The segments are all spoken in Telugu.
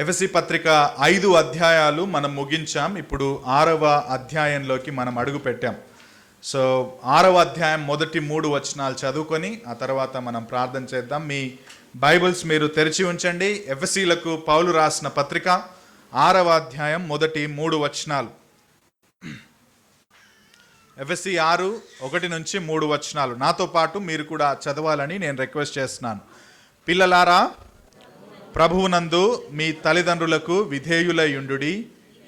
ఎఫెసీ పత్రిక 5 అధ్యాయాలు మనం ముగించాం. ఇప్పుడు 6వ అధ్యాయంలోకి మనం అడుగు పెట్టాం. సో 6వ అధ్యాయం మొదటి 3 వచనాలు చదువుకొని ఆ తర్వాత మనం ప్రార్థన చేద్దాం. మీ బైబిల్స్ మీరు తెరిచి ఉంచండి. ఎఫెసీలకు పౌలు రాసిన పత్రిక 6వ అధ్యాయం మొదటి 3 వచనాలు. ఎఫెసీ 6:1 నుంచి 3 వచనాలు నాతో పాటు మీరు కూడా చదవాలని నేను రిక్వెస్ట్ చేస్తున్నాను. పిల్లలారా, ప్రభువునందు మీ తల్లిదండ్రులకు విధేయులయుండుడి,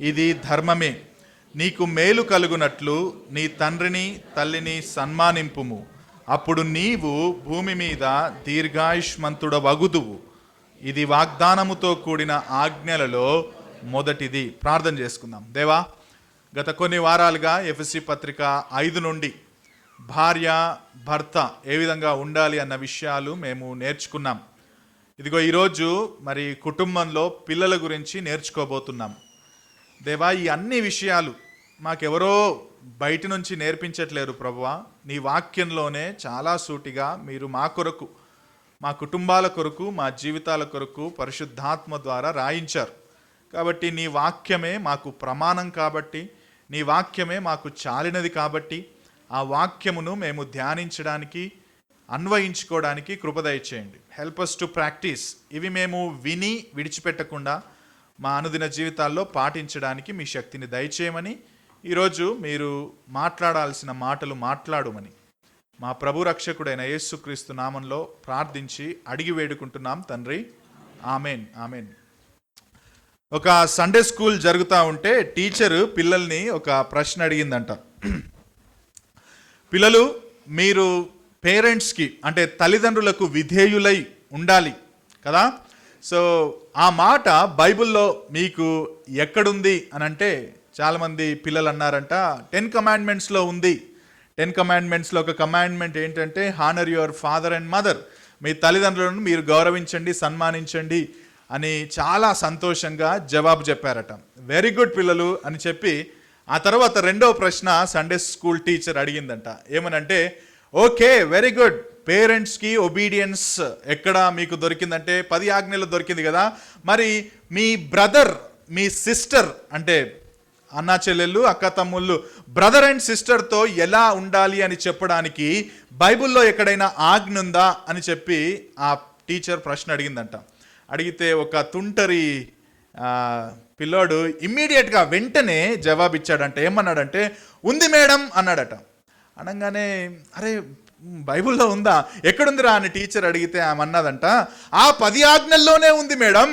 ఇది ధర్మమే. నీకు మేలు కలుగునట్లు నీ తండ్రిని తల్లిని సన్మానింపుము, అప్పుడు నీవు భూమి మీద దీర్ఘాయుష్మంతుడవగుదువు. ఇది వాగ్దానముతో కూడిన ఆజ్ఞలలో మొదటిది. ప్రార్థన చేసుకుందాం. దేవా, గత కొన్ని వారాలుగా ఎఫెసీ పత్రిక 5 నుండి భార్య భర్త ఏ విధంగా ఉండాలి అన్న విషయాలు మేము నేర్చుకున్నాం. ఇదిగో ఈరోజు మరి కుటుంబంలో పిల్లల గురించి నేర్చుకోబోతున్నాం. దేవా, ఈ అన్ని విషయాలు మాకెవరో బయట నుంచి నేర్పించట్లేరు ప్రభువా. నీ వాక్యంలోనే చాలా సూటిగా మీరు మా కొరకు, మా కుటుంబాల కొరకు, మా జీవితాల కొరకు పరిశుద్ధాత్మ ద్వారా రాయించారు. కాబట్టి నీ వాక్యమే మాకు ప్రమాణం కాబట్టి, నీ వాక్యమే మాకు చాలినది కాబట్టి ఆ వాక్యమును మేము ధ్యానించడానికి, అన్వయించుకోవడానికి కృప దయచేయండి. Help us to practice. ఇవి మేము విని విడిచిపెట్టకుండా మా అనుదిన జీవితాల్లో పాటించడానికి మీ శక్తిని దయచేయమని, ఈరోజు మీరు మాట్లాడాల్సిన మాటలు మాట్లాడమని మా ప్రభు రక్షకుడైన యేసుక్రీస్తు నామంలో ప్రార్థించి అడిగి వేడుకుంటున్నాం తండ్రి. Amen, amen. ఒక సండే స్కూల్ జరుగుతూ ఉంటే టీచరు పిల్లల్ని ఒక ప్రశ్న అడిగిందంట. పిల్లలు, మీరు పేరెంట్స్కి అంటే తల్లిదండ్రులకు విధేయులై ఉండాలి కదా. సో ఆ మాట బైబిల్లో మీకు ఎక్కడుంది అని అంటే చాలామంది పిల్లలు అన్నారంట 10 కమాండ్మెంట్స్లో ఉంది. 10 కమాండ్మెంట్స్లో ఒక కమాండ్మెంట్ ఏంటంటే honour your father and mother, మీ తల్లిదండ్రులను మీరు గౌరవించండి, సన్మానించండి అని చాలా సంతోషంగా జవాబు చెప్పారట. వెరీ గుడ్ పిల్లలు అని చెప్పి ఆ తర్వాత రెండవ ప్రశ్న సండే స్కూల్ టీచర్ అడిగిందంట. ఏమనంటే, ఓకే, వెరీ గుడ్, పేరెంట్స్కి ఒబీడియన్స్ ఎక్కడ మీకు దొరికిందంటే 10 ఆజ్ఞలు దొరికింది కదా, మరి మీ బ్రదర్, మీ సిస్టర్ అంటే అన్నా చెల్లెళ్ళు, అక్క తమ్ముళ్ళు, బ్రదర్ అండ్ సిస్టర్తో ఎలా ఉండాలి అని చెప్పడానికి బైబిల్లో ఎక్కడైనా ఆజ్ఞ ఉందా అని చెప్పి ఆ టీచర్ ప్రశ్న అడిగిందంట. అడిగితే ఒక తుంటరి పిల్లోడు ఇమ్మీడియట్గా వెంటనే జవాబిచ్చాడంట. ఏమన్నాడంటే, ఉంది మేడం అన్నాడట. అనగానే, అరే బైబిల్లో ఉందా, ఎక్కడుందిరా అని టీచర్ అడిగితే ఆమె అన్నదంట, ఆ 10 ఆజ్ఞల్లోనే ఉంది మేడం,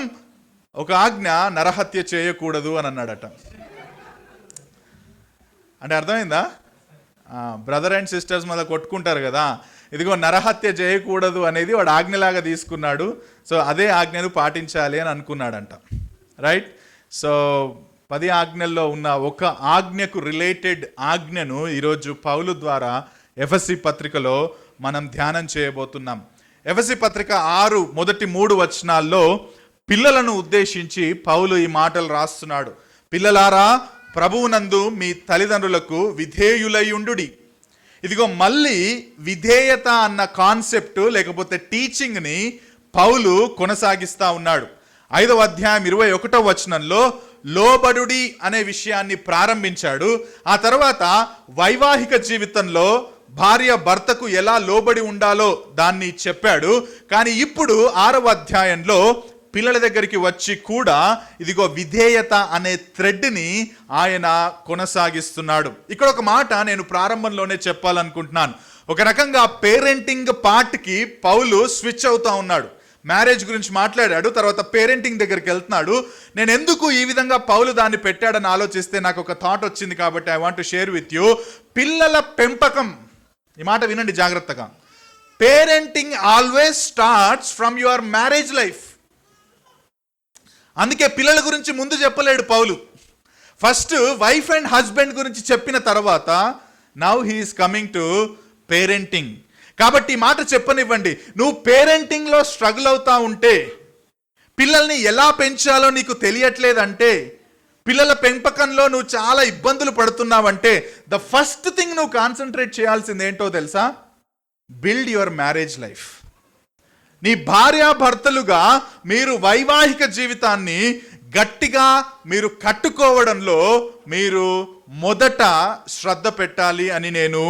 ఒక ఆజ్ఞ నరహత్య చేయకూడదు అని అన్నాడట. అంటే అర్థమైందా? బ్రదర్ అండ్ సిస్టర్స్ మీద కొట్టుకుంటారు కదా, ఇదిగో నరహత్య చేయకూడదు అనేది వాడు ఆజ్ఞలాగా తీసుకున్నాడు. సో అదే ఆజ్ఞను పాటించాలి అని అనుకున్నాడంట. రైట్. సో 10 ఆజ్ఞల్లో ఉన్న ఒక ఆజ్ఞకు రిలేటెడ్ ఆజ్ఞను ఈరోజు పౌలు ద్వారా ఎఫెసీ పత్రికలో మనం ధ్యానం చేయబోతున్నాం. ఎఫెసీ పత్రిక 6 మొదటి 3 వచనాల్లో పిల్లలను ఉద్దేశించి పౌలు ఈ మాటలు రాస్తున్నాడు. పిల్లలారా, ప్రభువునందు మీ తల్లిదండ్రులకు విధేయులయుండుడి. ఇదిగో మళ్ళీ విధేయత అన్న కాన్సెప్ట్ లేకపోతే టీచింగ్ని పౌలు కొనసాగిస్తూ ఉన్నాడు. 5వ అధ్యాయం 21వ వచనంలో లోబడుడి అనే విషయాన్ని ప్రారంభించాడు. ఆ తర్వాత వైవాహిక జీవితంలో భార్య భర్తకు ఎలా లోబడి ఉండాలో దాన్ని చెప్పాడు. కానీ ఇప్పుడు 6వ అధ్యాయంలో పిల్లల దగ్గరికి వచ్చి కూడా ఇదిగో విధేయత అనే థ్రెడ్ని ఆయన కొనసాగిస్తున్నాడు. ఇక్కడ ఒక మాట నేను ప్రారంభంలోనే చెప్పాలనుకుంటున్నాను. ఒక రకంగా పేరెంటింగ్ పార్ట్కి పౌలు స్విచ్ అవుతా ఉన్నాడు. మ్యారేజ్ గురించి మాట్లాడాడు, తర్వాత పేరెంటింగ్ దగ్గరికి వెళ్తున్నాడు. నేను ఎందుకు ఈ విధంగా పౌలు దాన్ని పెట్టాడని ఆలోచిస్తే నాకు ఒక థాట్ వచ్చింది, కాబట్టి I want to share with you. పిల్లల పెంపకం, ఈ మాట వినండి జాగ్రత్తగా. Parenting always starts from your marriage life. అందుకే పిల్లల గురించి ముందు చెప్పలేడు Paul. First wife and husband గురించి చెప్పిన తర్వాత now he is coming to parenting. కాబట్టి ఈ మాట చెప్పనివ్వండి. నువ్వు పేరెంటింగ్లో స్ట్రగుల్ అవుతా ఉంటే, పిల్లల్ని ఎలా పెంచాలో నీకు తెలియట్లేదంటే, పిల్లల పెంపకంలో నువ్వు చాలా ఇబ్బందులు పడుతున్నావంటే, ద ఫస్ట్ థింగ్ నువ్వు కాన్సన్ట్రేట్ చేయాల్సింది ఏంటో తెలుసా? Build your marriage life. నీ భార్యాభర్తలుగా మీరు వైవాహిక జీవితాన్ని గట్టిగా మీరు కట్టుకోవడంలో మీరు మొదట శ్రద్ధ పెట్టాలి అని నేను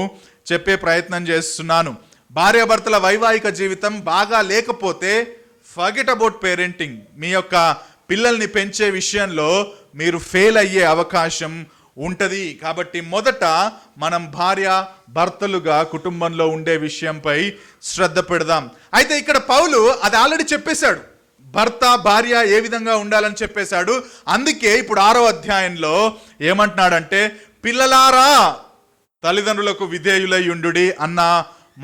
చెప్పే ప్రయత్నం చేస్తున్నాను. భార్యాభర్తల వైవాహిక జీవితం బాగా లేకపోతే ఫర్గెట్ అబౌట్ పేరెంటింగ్. మీ యొక్క పిల్లల్ని పెంచే విషయంలో మీరు ఫెయిల్ అయ్యే అవకాశం ఉంటుంది. కాబట్టి మొదట మనం భార్య భర్తలుగా కుటుంబంలో ఉండే విషయంపై శ్రద్ధ పెడదాం. అయితే ఇక్కడ పౌలు అది ఆల్రెడీ చెప్పేశాడు, భర్త భార్య ఏ విధంగా ఉండాలని చెప్పేశాడు. అందుకే ఇప్పుడు 6వ అధ్యాయంలో ఏమంటున్నాడంటే, పిల్లలారా తల్లిదండ్రులకు విధేయులై ఉండుడి అన్న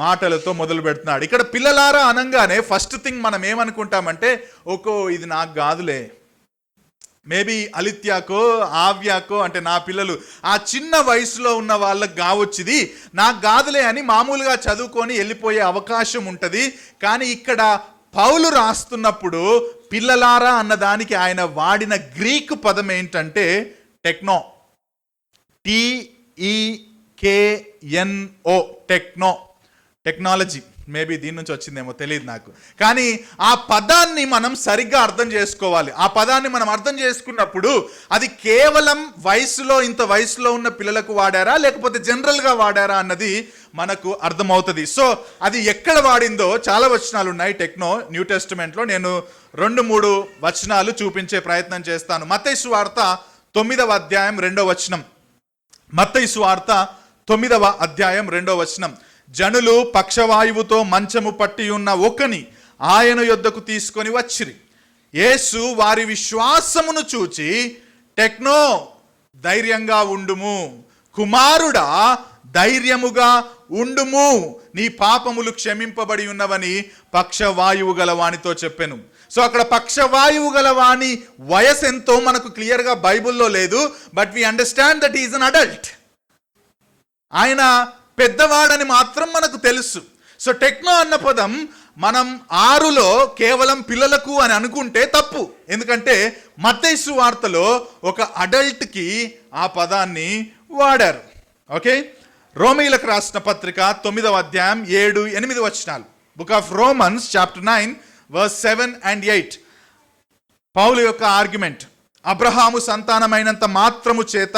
మాటలతో మొదలు పెడుతున్నాడు. ఇక్కడ పిల్లలారా అనగానే ఫస్ట్ థింగ్ మనం ఏమనుకుంటామంటే, ఓకో ఇది నాకు కాదులే, మేబీ అలిత్యాకో ఆవ్యాకో అంటే నా పిల్లలు ఆ చిన్న వయసులో ఉన్న వాళ్ళకి కావచ్చుది, నాకు కాదులే అని మామూలుగా చదువుకొని వెళ్ళిపోయే అవకాశం ఉంటుంది. కానీ ఇక్కడ పౌలు రాస్తున్నప్పుడు పిల్లలారా అన్నదానికి ఆయన వాడిన గ్రీకు పదం ఏంటంటే techno, TEKNO, techno, technology. Maybe దీని నుంచి వచ్చిందేమో తెలియదు నాకు. కానీ ఆ పదాన్ని మనం సరిగ్గా అర్థం చేసుకోవాలి. ఆ పదాన్ని మనం అర్థం చేసుకున్నప్పుడు అది కేవలం ఇంత వయసులో ఉన్న పిల్లలకు వాడారా లేకపోతే జనరల్గా వాడారా అన్నది మనకు అర్థమవుతుంది. సో అది ఎక్కడ వాడిందో చాలా వచనాలు ఉన్నాయి టెక్నో న్యూ టెస్టిమెంట్లో. నేను 2-3 వచనాలు చూపించే ప్రయత్నం చేస్తాను. మత్తయి సువార్త 9వ అధ్యాయం 2వ వచనం. మత్తయి సువార్త 9వ అధ్యాయం 2వ వచనం. జనులు పక్షవాయువుతో మంచము పట్టి ఉన్న ఒకని ఆయన యొద్దకు తీసుకొని వచ్చిరి. యేసు వారి విశ్వాసమును చూచి, టెక్నో ధైర్యంగా ఉండుము, కుమారుడా ధైర్యముగా ఉండుము, నీ పాపములు క్షమింపబడి ఉన్నవని పక్షవాయువు గల వానితో చెప్పెను. సో అక్కడ పక్షవాయువు గల వాని వయసు ఎంతో మనకు క్లియర్గా బైబుల్లో లేదు. But we understand that is an adult. ఆయన పెద్దవాడని మాత్రం మనకు తెలుసు. సో టెక్నో అన్న పదం మనం 6లో కేవలం పిల్లలకు అని అనుకుంటే తప్పు. ఎందుకంటే మత్తయి సువార్తలో ఒక అడల్ట్కి ఆ పదాన్ని వాడారు. ఓకే, రోమీయులకు రాసిన పత్రిక 9వ అధ్యాయం 7-8 వచనాలు. Book of Romans chapter 9 verse 7 and 8. పౌలు యొక్క ఆర్గ్యుమెంట్, అబ్రహాము సంతానమైనంత మాత్రము చేత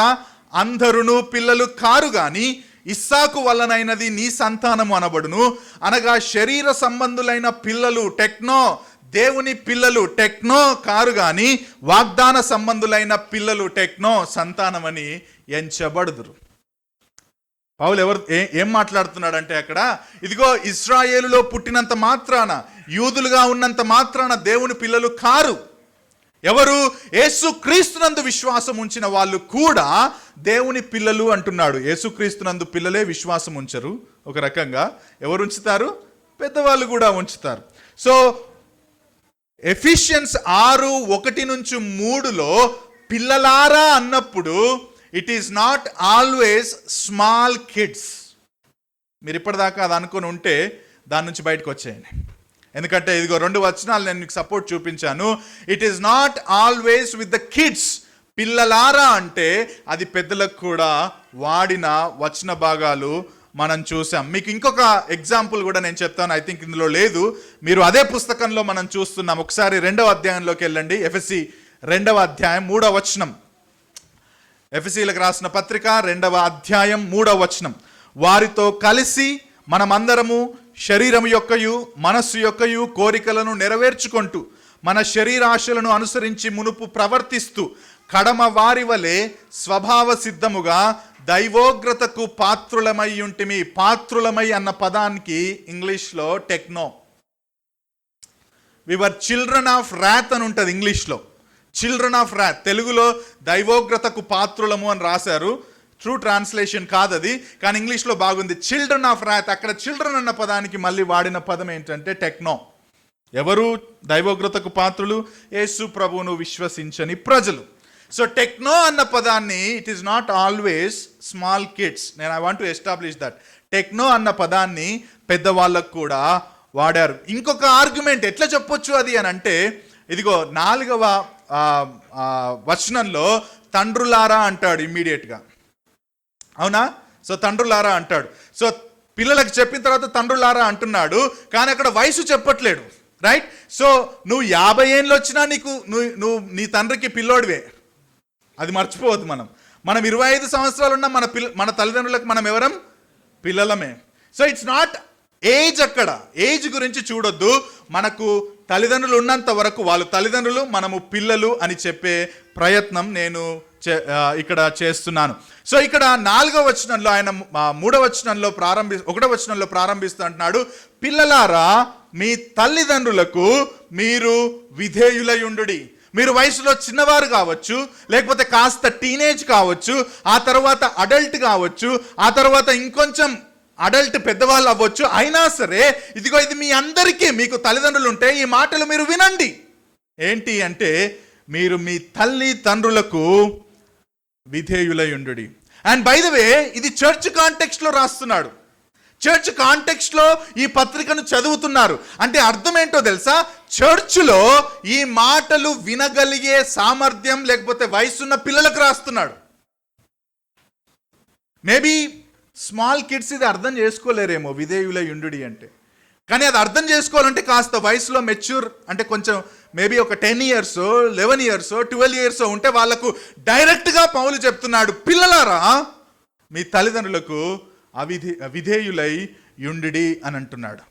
అందరును పిల్లలు కారు గాని ఇస్సాకు వలనైనది నీ సంతానము అనబడును. అనగా శరీర సంబంధులైన పిల్లలు టెక్నో, దేవుని పిల్లలు టెక్నో కారు గాని వాగ్దాన సంబంధులైన పిల్లలు టెక్నో సంతానమని ఎంచబడుదురు. పౌలు ఏం మాట్లాడుతున్నాడంటే అక్కడ, ఇదిగో ఇశ్రాయేలులో పుట్టినంత మాత్రాన, యూదులుగా ఉన్నంత మాత్రాన దేవుని పిల్లలు కారు. ఎవరు? యేసుక్రీస్తునందు విశ్వాసం ఉంచిన వాళ్ళు కూడా దేవుని పిల్లలు అంటున్నాడు. యేసుక్రీస్తునందు పిల్లలే విశ్వాసం ఉంచరు. ఒక రకంగా ఎవరు ఉంచుతారు? పెద్దవాళ్ళు కూడా ఉంచుతారు. సో ఎఫిషియన్స్ 6:1-3లో పిల్లలారా అన్నప్పుడు it is not always small kids. మీరు ఇప్పటిదాకా అది అనుకుని ఉంటే దాని నుంచి బయటకు వచ్చేయండి. ఎందుకంటే ఇదిగో 2 వచనాలు నేను మీకు సపోర్ట్ చూపించాను. It is not always with the kids. పిల్లలారా అంటే అది పెద్దలకు కూడా వాడిన వచన భాగాలు మనం చూసాం. మీకు ఇంకొక ఎగ్జాంపుల్ కూడా నేను చెప్తాను. ఐ థింక్ ఇందులో లేదు, మీరు అదే పుస్తకంలో మనం చూస్తున్నాం. ఒకసారి 2వ అధ్యాయంలోకి వెళ్ళండి. ఎఫెసీ 2వ అధ్యాయం 3వ వచనం. ఎఫెసీలకు రాసిన పత్రిక 2వ అధ్యాయం 3వ వచనం. వారితో కలిసి మనమందరము శరీరము యొక్కయు మనస్సు యొక్కయు కోరికలను నెరవేర్చుకుంటూ మన శరీరాశలను అనుసరించి మునుపు ప్రవర్తిస్తూ కడమ వారి వలె స్వభావ సిద్ధముగా దైవోగ్రతకు పాత్రులమై ఉంటిమి. పాత్రులమై అన్న పదానికి ఇంగ్లీష్లో టెక్నో. We were children of wrath అని ఉంటుంది ఇంగ్లీష్లో. చిల్డ్రన్ ఆఫ్ రాత్, తెలుగులో దైవోగ్రతకు పాత్రులము అని రాశారు. ట్రూ ట్రాన్స్లేషన్ కాదది, కానీ ఇంగ్లీష్లో బాగుంది. చిల్డ్రన్ ఆఫ్ రాత్. అక్కడ చిల్డ్రన్ అన్న పదానికి మళ్ళీ వాడిన పదం ఏంటంటే టెక్నో. ఎవరు దైవోగ్రతకు పాత్రులు? యేసు ప్రభువును విశ్వసించని ప్రజలు. సో టెక్నో అన్న పదాన్ని it is not always small kids. నేను I want to establish that. టెక్నో అన్న పదాన్ని పెద్దవాళ్ళకు కూడా వాడారు. ఇంకొక ఆర్గ్యుమెంట్ ఎట్లా చెప్పొచ్చు అది అని అంటే, ఇదిగో 4వ వచనంలో తండ్రులారా అంటాడు ఇమ్మీడియట్గా. అవునా? సో తండ్రులారా అంటాడు. సో పిల్లలకు చెప్పిన తర్వాత తండ్రులారా అంటున్నాడు, కానీ అక్కడ వయసు చెప్పట్లేడు. రైట్? సో నువ్వు 50 ఏళ్ళు వచ్చినా నువ్వు నీ తండ్రికి పిల్లోడివే, అది మర్చిపోవద్దు. మనం 25 సంవత్సరాలు ఉన్న మన తల్లిదండ్రులకు మనం ఎవరం? పిల్లలమే. సో ఇట్స్ నాట్ ఏజ్, అక్కడ ఏజ్ గురించి చూడొద్దు. మనకు తల్లిదండ్రులు ఉన్నంత వరకు వాళ్ళు తల్లిదండ్రులు, మనము పిల్లలు అని చెప్పే ప్రయత్నం నేను ఇక్కడ చేస్తున్నాను. సో ఇక్కడ 4వ వచనంలో ఆయన 3వ వచనంలో 1వ వచనంలో ప్రారంభిస్తూ అంటున్నాడు, పిల్లలారా మీ తల్లిదండ్రులకు మీరు విధేయులయుండుడి. మీరు వయసులో చిన్నవారు కావచ్చు, లేకపోతే కాస్త టీనేజ్ కావచ్చు, ఆ తర్వాత అడల్ట్ కావచ్చు, ఆ తర్వాత ఇంకొంచెం అడల్ట్ పెద్దవాళ్ళు అవ్వచ్చు, అయినా సరే ఇదిగో ఇది మీ అందరికీ, మీకు తల్లిదండ్రులు ఉంటే ఈ మాటలు మీరు వినండి. ఏంటి అంటే, మీరు మీ తల్లిదండ్రులకు విధేయులయుండుడి. అండ్ బై ద వే ఇది చర్చ్ కాంటెక్స్ట్లో రాస్తున్నాడు. చర్చ్ కాంటెక్స్ట్లో ఈ పత్రికను చదువుతున్నారు. అంటే అర్థం ఏంటో తెలుసా? చర్చ్లో ఈ మాటలు వినగలిగే సామర్థ్యం లేకపోతే వయసున్న పిల్లలకు రాస్తున్నాడు. మేబీ స్మాల్ కిడ్స్ ఇది అర్థం చేసుకోలేరేమో విధేయులయుండుడి అంటే. కానీ అది అర్థం చేసుకోవాలంటే కాస్త వయసులో మెచ్యూర్, అంటే కొంచెం మేబీ ఒక 10 years 11 years 12 years ఉంటే వాళ్ళకు డైరెక్ట్గా పౌలు చెప్తున్నాడు, పిల్లలారా మీ తల్లిదండ్రులకు విధేయులై యుండుడి అని అంటున్నాడు.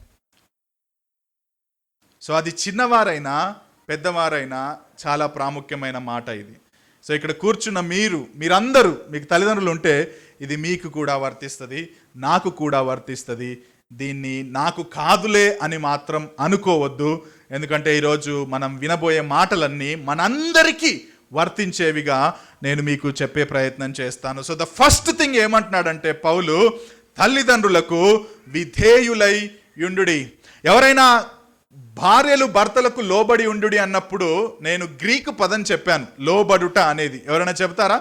సో అది చిన్నవారైనా పెద్దవారైనా చాలా ప్రాముఖ్యమైన మాట ఇది. సో ఇక్కడ కూర్చున్న మీరందరూ మీకు తల్లిదండ్రులు ఉంటే ఇది మీకు కూడా వర్తిస్తుంది, నాకు కూడా వర్తిస్తుంది. దీన్ని నాకు కాదులే అని మాత్రం అనుకోవద్దు. ఎందుకంటే ఈరోజు మనం వినబోయే మాటలన్నీ మనందరికీ వర్తించేవిగా నేను మీకు చెప్పే ప్రయత్నం చేస్తాను. సో ద ఫస్ట్ థింగ్ ఏమంటున్నాడంటే పౌలు, తల్లిదండ్రులకు విధేయులై యుండుడి. ఎవరైనా భార్యలు భర్తలకు లోబడి ఉండుడి అన్నప్పుడు నేను గ్రీకు పదం చెప్పాను, లోబడుట అనేది. ఎవరైనా చెప్తారా?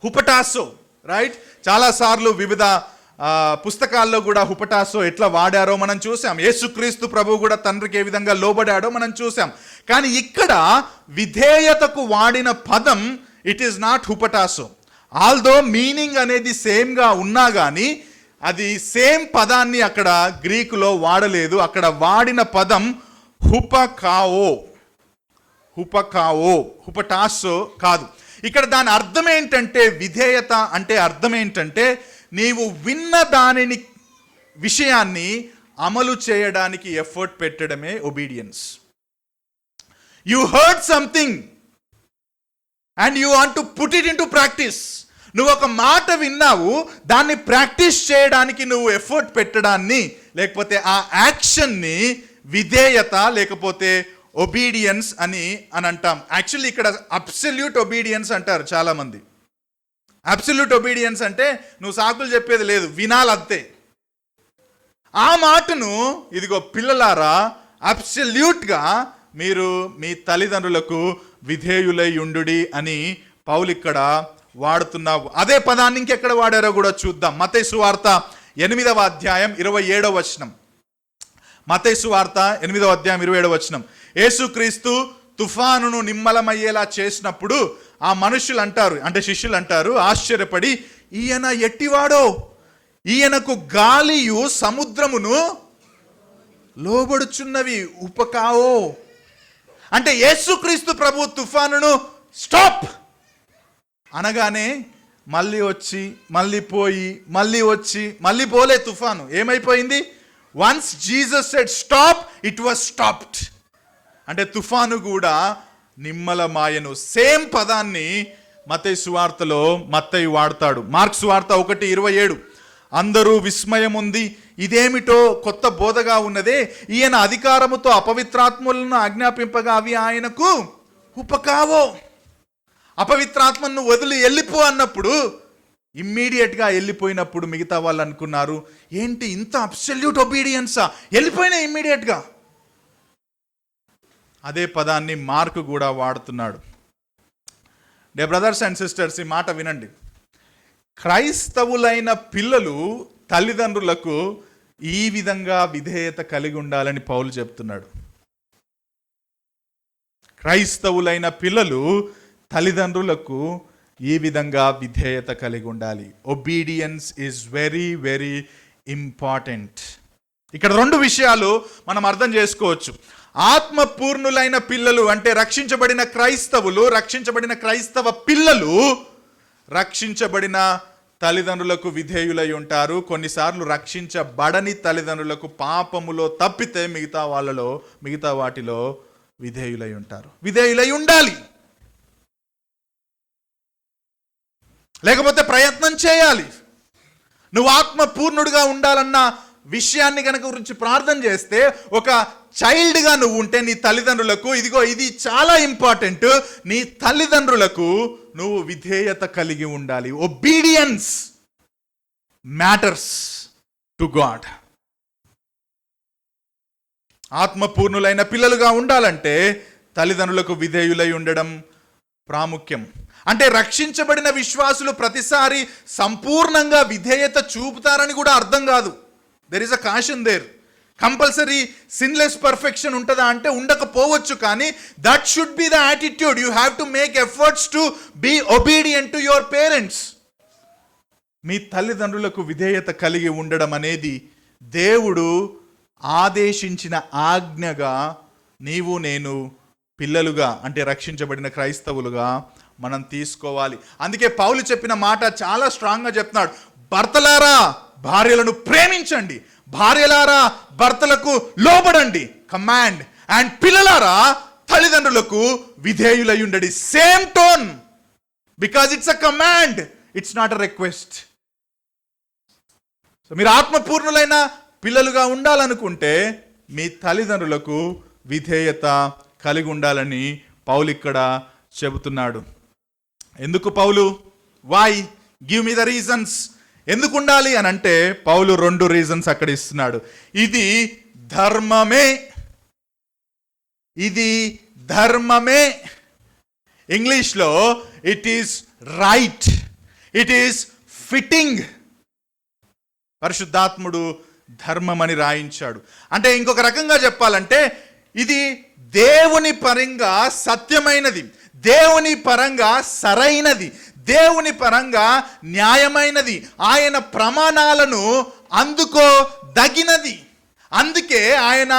హుపటాసో, రైట్? చాలాసార్లు వివిధ పుస్తకాల్లో కూడా హుపటాసో ఎట్లా వాడారో మనం చూసాం. యేసుక్రీస్తు ప్రభువు కూడా తండ్రికి ఏ విధంగా లోబడాడో మనం చూసాం. కానీ ఇక్కడ విధేయతకు వాడిన పదం ఇట్ ఈస్ నాట్ హుపటాసో. ఆల్దో మీనింగ్ అనేది సేమ్గా ఉన్నా కానీ అది సేమ్ పదాన్ని అక్కడ గ్రీకులో వాడలేదు. అక్కడ వాడిన పదం హుపకావో, హుపటాసో కాదు. ఇక్కడ దాని అర్థం ఏంటంటే, విధేయత అంటే అర్థం ఏంటంటే, నీవు విన్న దానిని విషయాన్ని అమలు చేయడానికి ఎఫర్ట్ పెట్టడమే obedience. You heard something and you want to put it in to practice. నువ్వు ఒక మాట విన్నావు, దాన్ని ప్రాక్టీస్ చేయడానికి నువ్వు ఎఫర్ట్ పెట్టడాన్ని లేకపోతే ఆ యాక్షన్ని విధేయత లేకపోతే ఒబీడియన్స్ అని అంటాం. యాక్చువల్లీ ఇక్కడ అబ్సల్యూట్ ఒబీడియన్స్ అంటారు చాలామంది. అబ్సల్యూట్ ఒబీడియన్స్ అంటే నువ్వు సాకులు చెప్పేది లేదు, వినాలంతే. ఆ మాటను ఇదిగో పిల్లలారా అబ్సల్యూట్గా మీరు మీ తల్లిదండ్రులకు విధేయులై ఉండుడి అని పౌలు ఇక్కడ వాడుతున్నావు. అదే పదాన్ని ఇంకెక్కడ వాడారో కూడా చూద్దాం. మత్తయి సువార్త 8వ అధ్యాయం 27వ వచనం. మత్తయి సువార్త 8వ అధ్యాయం 27వ వచనం. యేసుక్రీస్తు తుఫానును నిమ్మలమయ్యేలా చేసినప్పుడు ఆ మనుషులు అంటారు, అంటే శిష్యులు అంటారు, ఆశ్చర్యపడి, ఈయన ఎట్టివాడో, ఈయనకు గాలియు సముద్రమును లోబడుచున్నవి, ఉపకావో. అంటే యేసుక్రీస్తు ప్రభు తుఫానును స్టాప్ అనగానే మళ్ళీ వచ్చి మళ్ళీ పోయి మళ్ళీ వచ్చి మళ్ళీ పోలే తుఫాను. ఏమైపోయింది? Once Jesus said stop, it was stopped. అంటే తుఫాను కూడా నిమ్మలమాయను. సేమ్ పదాన్ని మత్తయి సువార్తలో మత్తయి వాడతాడు. మార్కు సువార్త 1:27. అందరూ విస్మయం ఉంది, ఇదేమిటో కొత్త బోధగా ఉన్నదే, ఈయన అధికారముతో అపవిత్రాత్మలను ఆజ్ఞాపింపగా అవి ఆయనకు ఉపకావో. అపవిత్రాత్మను వదిలి వెళ్ళిపో అన్నప్పుడు ఇమ్మీడియట్గా వెళ్ళిపోయినప్పుడు మిగతా వాళ్ళు అనుకున్నారు, ఏంటి ఇంత అబ్సల్యూట్ ఒబీడియన్సా, వెళ్ళిపోయినా ఇమ్మీడియట్గా. అదే పదాన్ని మార్కు కూడా వాడుతున్నాడు. డే బ్రదర్స్ అండ్ సిస్టర్స్, ఈ మాట వినండి. క్రైస్తవులైన పిల్లలు తల్లిదండ్రులకు ఈ విధంగా విధేయత కలిగి ఉండాలని పౌలు చెప్తున్నాడు. క్రైస్తవులైన పిల్లలు తల్లిదండ్రులకు ఈ విధంగా విధేయత కలిగి ఉండాలి. Obedience is very very important. ఇక్కడ రెండు విషయాలు మనం అర్థం చేసుకోవచ్చు. ఆత్మపూర్ణులైన పిల్లలు అంటే రక్షించబడిన క్రైస్తవులు, రక్షించబడిన క్రైస్తవ పిల్లలు రక్షించబడిన తల్లిదండ్రులకు విధేయులై ఉంటారు. కొన్నిసార్లు రక్షించబడని తల్లిదండ్రులకు పాపములో తప్పితే మిగతా వాటిలో విధేయులై ఉంటారు. విధేయులై ఉండాలి, లేకపోతే ప్రయత్నం చేయాలి. నువ్వు ఆత్మపూర్ణుడిగా ఉండాలన్న విషయాన్ని కనుక గురించి ప్రార్థన చేస్తే, ఒక చైల్డ్గా నువ్వు ఉంటే నీ తల్లిదండ్రులకు, ఇదిగో ఇది చాలా ఇంపార్టెంట్, నీ తల్లిదండ్రులకు నువ్వు విధేయత కలిగి ఉండాలి. Obedience matters to God. ఆత్మపూర్ణులైన పిల్లలుగా ఉండాలంటే తల్లిదండ్రులకు విధేయులై ఉండడం ప్రాముఖ్యం. అంటే రక్షించబడిన విశ్వాసులు ప్రతిసారి సంపూర్ణంగా విధేయత చూపుతారని కూడా అర్థం కాదు. There is a caution there. Compulsory sinless perfection ఉంటుందా అంటే ఉండకపోవచ్చు, కానీ that should be the attitude. You have to make efforts to be obedient to your parents. మీ తల్లిదండ్రులకు విధేయత కలిగి ఉండడం అనేది దేవుడు ఆదేశించిన ఆజ్ఞగా నీవు నేను పిల్లలుగా అంటే రక్షించబడిన క్రైస్తవులుగా మనం తీసుకోవాలి. అందుకే పౌలు చెప్పిన మాట చాలా స్ట్రాంగ్గా చెప్తున్నాడు. భర్తలారా భార్యలను ప్రేమించండి, భార్యలారా భర్తలకు లోబడండి, కమాండ్. అండ్ పిల్లలారా తల్లిదండ్రులకు విధేయులై ఉండండి. Same tone, because it's a command, it's not a request. So మీరు ఆత్మపూర్ణులైన పిల్లలుగా ఉండాలనుకుంటే మీ తల్లిదండ్రులకు విధేయత కలిగి ఉండాలని పౌలు ఇక్కడ చెబుతున్నాడు. ఎందుకు పౌలు? Why? Give me the reasons. ఎందుకు ఉండాలి అని అంటే పౌలు 2 రీజన్స్ అక్కడ ఇస్తున్నాడు. ఇది ధర్మమే, ఇది ధర్మమే. ఇంగ్లీష్లో it is right, it is fitting. పరిశుద్ధాత్ముడు ధర్మం అని రాయించాడు. అంటే ఇంకొక రకంగా చెప్పాలంటే ఇది దేవుని పరంగా సత్యమైనది, దేవుని పరంగా సరైనది, దేవుని పరంగా న్యాయమైనది, ఆయన ప్రమాణాలను అందుకోదగినది. అందుకే ఆయన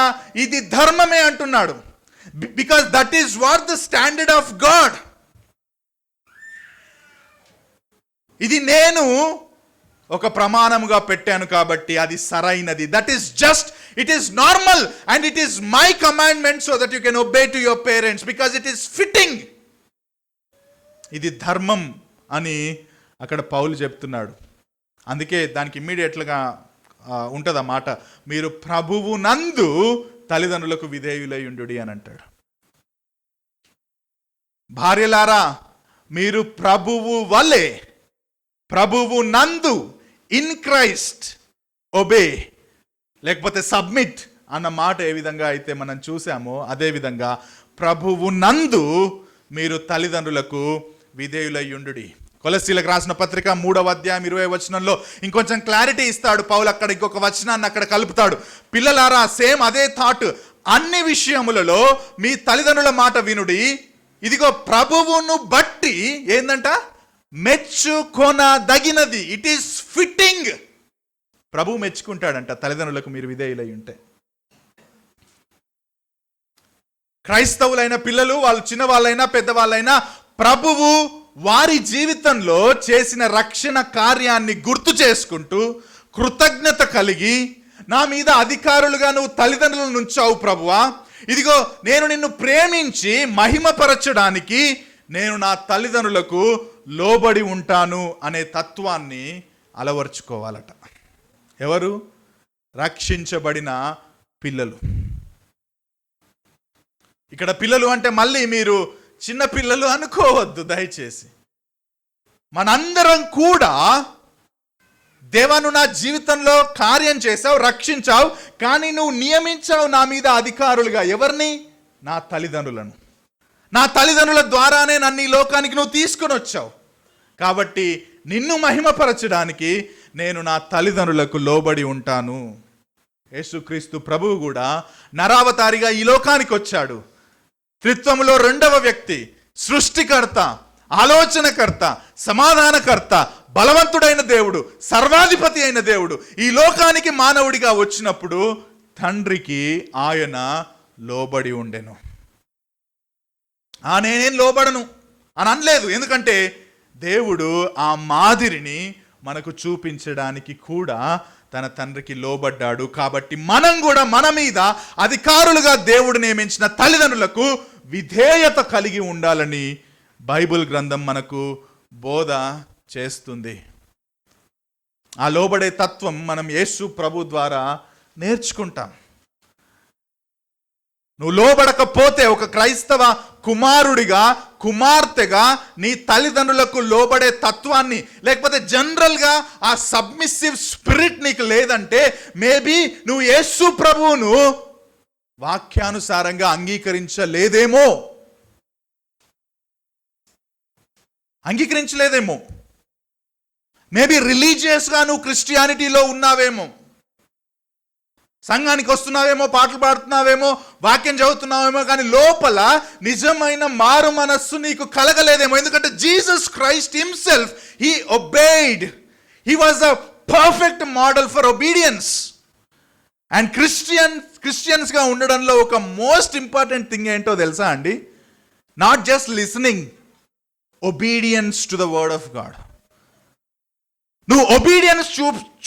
ఇది ధర్మమే అంటున్నాడు. Because that is what the standard of God. ఇది నేను ఒక ప్రమాణముగా పెట్టాను కాబట్టి అది సరైనది. That is just, it is normal and it is my commandment so that you can obey to your parents because it is fitting. ఇది ధర్మం అని అక్కడ పౌలు చెప్తున్నాడు. అందుకే దానికి ఇమ్మీడియట్లుగా ఉంటుంది ఆ మాట, మీరు ప్రభువు నందు తల్లిదండ్రులకు విధేయులై ఉండుడి అని అంటాడు. భార్యలారా మీరు ప్రభువు వలె, ప్రభువు నందు, ఇన్ క్రైస్ట్ ఒబే, లేకపోతే సబ్మిట్ అన్న మాట ఏ విధంగా అయితే మనం చూసామో అదే విధంగా ప్రభువు నందు మీరు తల్లిదండ్రులకు విధేయులై ఉండుడి. కొలస్సీలకు రాసిన పత్రిక 3వ అధ్యాయం 20వ వచనంలో ఇంకొంచెం క్లారిటీ ఇస్తాడు పౌలు. అక్కడ ఇంకొక వచనాన్ని అక్కడ కలుపుతాడు. పిల్లలారా, సేమ్ అదే థాట్, అన్ని విషయములలో మీ తల్లిదండ్రుల మాట వినుడి, ఇదిగో ప్రభువును బట్టి ఏందంట, మెచ్చుకొనదగినది. It is fitting. ప్రభువు మెచ్చుకుంటాడంట తల్లిదండ్రులకు మీరు విధేయులై ఉంటే. క్రైస్తవులైన పిల్లలు, వాళ్ళు చిన్నవాళ్ళైనా పెద్దవాళ్ళైనా, ప్రభువు వారి జీవితంలో చేసిన రక్షణ కార్యాన్ని గుర్తు చేసుకుంటూ కృతజ్ఞత కలిగి, నా మీద అధికారులుగా నువ్వు తల్లిదండ్రులను ఉంచావు ప్రభువా, ఇదిగో నేను నిన్ను ప్రేమించి మహిమపరచడానికి నేను నా తల్లిదండ్రులకు లోబడి ఉంటాను అనే తత్వాన్ని అలవర్చుకోవాలట. ఎవరు? రక్షించబడిన పిల్లలు. ఇక్కడ పిల్లలు అంటే మళ్ళీ మీరు చిన్న పిల్లలు అనుకోవద్దు దయచేసి. మనందరం కూడా దేవా నువ్వు నా జీవితంలో కార్యం చేసావు, రక్షించావు, కానీ నువ్వు నియమించావు నా మీద అధికారులుగా. ఎవరిని? నా తల్లిదండ్రులను. నా తల్లిదండ్రుల ద్వారానే నన్ను ఈ లోకానికి నువ్వు తీసుకొని వచ్చావు. కాబట్టి నిన్ను మహిమపరచడానికి నేను నా తల్లిదండ్రులకు లోబడి ఉంటాను. యేసుక్రీస్తు ప్రభువు కూడా నరావతారిగా ఈ లోకానికి వచ్చాడు. త్రిత్వములో 2వ వ్యక్తి, సృష్టికర్త. ఆలోచనకర్త, సమాధానకర్త, బలవంతుడైన దేవుడు, సర్వాధిపతి అయిన దేవుడు ఈ లోకానికి మానవుడిగా వచ్చినప్పుడు తండ్రికి ఆయన లోబడి ఉండెను. నేనేం లోబడను అని అనలేదు. ఎందుకంటే దేవుడు ఆ మాదిరిని మనకు చూపించడానికి కూడా తన తండ్రికి లోబడ్డాడు. కాబట్టి మనం కూడా మన మీద అధికారులుగా దేవుడు నియమించిన తల్లిదండ్రులకు విధేయత కలిగి ఉండాలని బైబిల్ గ్రంథం మనకు బోధ చేస్తుంది. ఆ లోబడే తత్వం మనం యేసు ప్రభు ద్వారా నేర్చుకుంటాం. నువ్వు లోబడకపోతే ఒక క్రైస్తవ కుమారుడిగా, కుమార్తెగా నీ తల్లిదండ్రులకు లోబడే తత్వాన్ని, లేకపోతే జనరల్గా ఆ సబ్మిసివ్ స్పిరిట్ నీకు లేదంటే మేబీ నువ్వు యేసు ప్రభువును వాక్యానుసారంగా అంగీకరించలేదేమో. మేబీ రిలీజియస్గా నువ్వు క్రిస్టియానిటీలో ఉన్నావేమో, సంఘానికి వస్తున్నావేమో, పాటలు పాడుతున్నావేమో, వాక్యం చదువుతున్నావేమో, కానీ లోపల నిజమైన మారు మనస్సు నీకు కలగలేదేమో. ఎందుకంటే Jesus Christ himself he obeyed. He was a perfect model for obedience. And క్రిస్టియన్స్గా ఉండడంలో ఒక మోస్ట్ ఇంపార్టెంట్ థింగ్ ఏంటో తెలుసా అండి? Not just listening, obedience to the word of God. నువ్వు ఒబీడియన్స్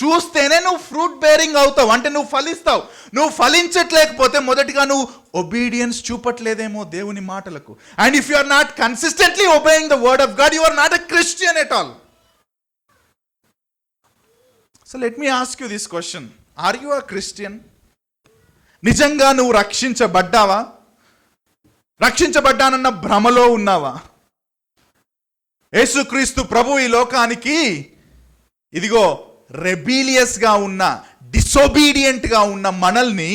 చూస్తేనే నువ్వు ఫ్రూట్ బేరింగ్ అవుతావు, అంటే నువ్వు ఫలిస్తావు. నువ్వు ఫలించట్లేకపోతే మొదటిగా నువ్వు ఒబీడియన్స్ చూపట్లేదేమో దేవుని మాటలకు. And if you are not consistently obeying the word of God, you are not a Christian at all. So let me ask you this question, are you a Christian? నిజంగా నువ్వు రక్షించబడ్డావా? రక్షించబడ్డానన్న భ్రమలో ఉన్నావా? యేసుక్రీస్తు ప్రభు ఈ లోకానికి ఇదిగో రెబీలియస్గా ఉన్న, డిసొబీడియంట్గా ఉన్న మనల్ని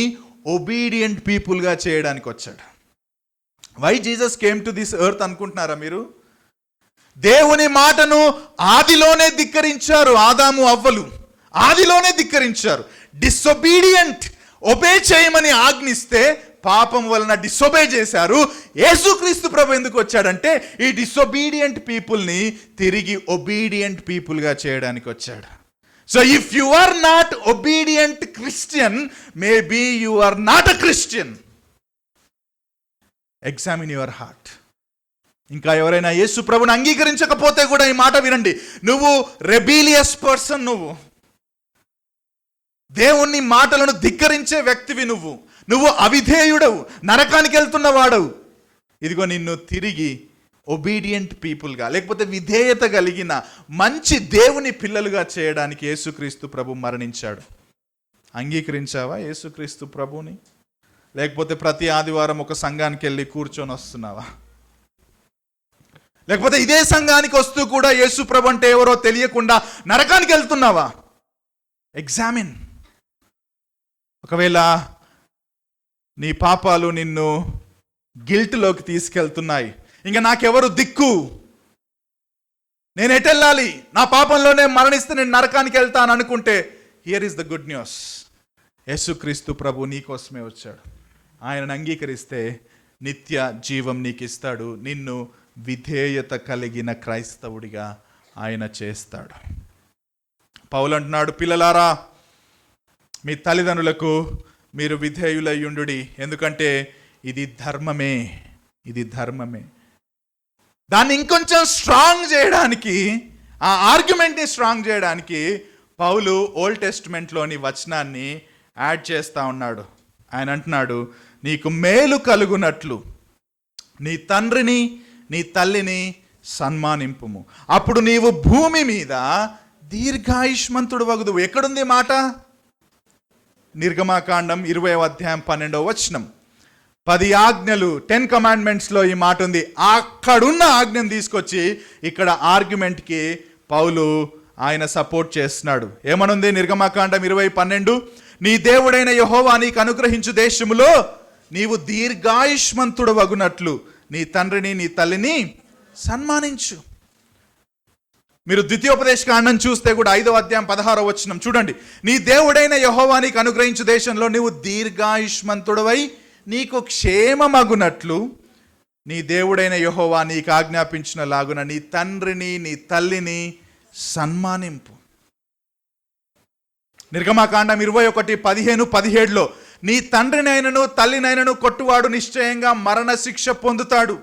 ఒబీడియంట్ పీపుల్గా చేయడానికి వచ్చాడు. Why Jesus came to this earth అనుకుంటున్నారా మీరు? దేవుని మాటను ఆదిలోనే ధిక్కరించారు ఆదాము అవ్వలు, ఆదిలోనే ధిక్కరించారు. డిసొబీడియంట్, ఒబే చేయమని ఆజ్ఞిస్తే పాపం వలన డిసొబే చేశారు. యేసుక్రీస్తు ప్రభు ఎందుకు వచ్చాడంటే ఈ డిసొబీడియంట్ పీపుల్ని తిరిగి ఒబీడియంట్ పీపుల్గా చేయడానికి వచ్చాడు. So if you are not obedient Christian, maybe you are not a Christian. Examine your heart. ఇంకా ఎవరైనా యేసు ప్రభుని అంగీకరించకపోతే కూడా ఈ మాట వినండి, నువ్వు రెబీలియస్ పర్సన్, నువ్వు దేవుని మాటలను ధిక్కరించే వ్యక్తివి, నువ్వు అవిధేయుడవు, నరకానికి వెళ్తున్న వాడవు. ఇదిగో నిన్ను తిరిగి ఒబీడియంట్ పీపుల్గా, లేకపోతే విధేయత కలిగిన మంచి దేవుని పిల్లలుగా చేయడానికి యేసుక్రీస్తు ప్రభు మరణించాడు. అంగీకరించావా యేసుక్రీస్తు ప్రభుని? లేకపోతే ప్రతి ఆదివారం ఒక సంఘానికి వెళ్ళి కూర్చొని వస్తున్నావా? లేకపోతే ఇదే సంఘానికి వస్తూ కూడా యేసు ప్రభు అంటే ఎవరో తెలియకుండా నరకానికి వెళ్తున్నావా? ఎగ్జామిన్. ఒకవేళ నీ పాపాలు నిన్ను గిల్ట్లోకి తీసుకెళ్తున్నాయి, ఇంకా నాకెవరు దిక్కు, నేను ఎటెళ్ళాలి, నా పాపంలోనే మరణిస్తే నేను నరకానికి వెళ్తాను అనుకుంటే, here is the good news. యేసుక్రీస్తు ప్రభు నీకోసమే వచ్చాడు. ఆయనను అంగీకరిస్తే నిత్య జీవం నీకు ఇస్తాడు. నిన్ను విధేయత కలిగిన క్రైస్తవుడిగా ఆయన చేస్తాడు. పౌలు అంటున్నాడు, పిల్లలారా మీ తల్లిదండ్రులకు మీరు విధేయులయ్యుండుడి, ఎందుకంటే ఇది ధర్మమే. దాన్ని ఇంకొంచెం స్ట్రాంగ్ చేయడానికి, ఆ ఆర్గ్యుమెంట్ని స్ట్రాంగ్ చేయడానికి పౌలు ఓల్డ్ టెస్ట్మెంట్లోని వచనాన్ని యాడ్ చేస్తూ ఉన్నాడు. ఆయన అంటున్నాడు, నీకు మేలు కలుగునట్లు నీ తండ్రిని నీ తల్లిని సన్మానింపుము, అప్పుడు నీవు భూమి మీద దీర్ఘాయుష్మంతుడు వగుదువు. ఎక్కడుంది మాట? నిర్గమాకాండం 20వ అధ్యాయం 12వ వచనం. 10 ఆజ్ఞలు, 10 కమాండ్మెంట్స్లో ఈ మాట ఉంది. అక్కడున్న ఆజ్ఞను తీసుకొచ్చి ఇక్కడ ఆర్గ్యుమెంట్కి పౌలు ఆయన సపోర్ట్ చేస్తున్నాడు. ఏమనుంది? నిర్గమాకాండం 20:12, నీ దేవుడైన యెహోవా నీకు అనుగ్రహించు దేశములో నీవు దీర్ఘాయుష్మంతుడు వగునట్లు నీ తండ్రిని నీ తల్లిని సన్మానించు. మీరు ద్వితీయోపదేశకాండం చూస్తే కూడా 5వ అధ్యాయం 16వ వచనం చూడండి. నీ దేవుడైన యెహోవా నీకు అనుగ్రహించు దేశంలో నీవు దీర్ఘాయుష్మంతుడవై నీకు క్షేమమగునట్లు నీ దేవుడైన యెహోవా నీకు ఆజ్ఞాపించిన లాగున నీ తండ్రిని నీ తల్లిని సన్మానింపు. నిర్గమకాండం 21:15-17 నీ తండ్రినైనను తల్లినైనను కొట్టువాడు నిశ్చయంగా మరణశిక్ష పొందుతాడు,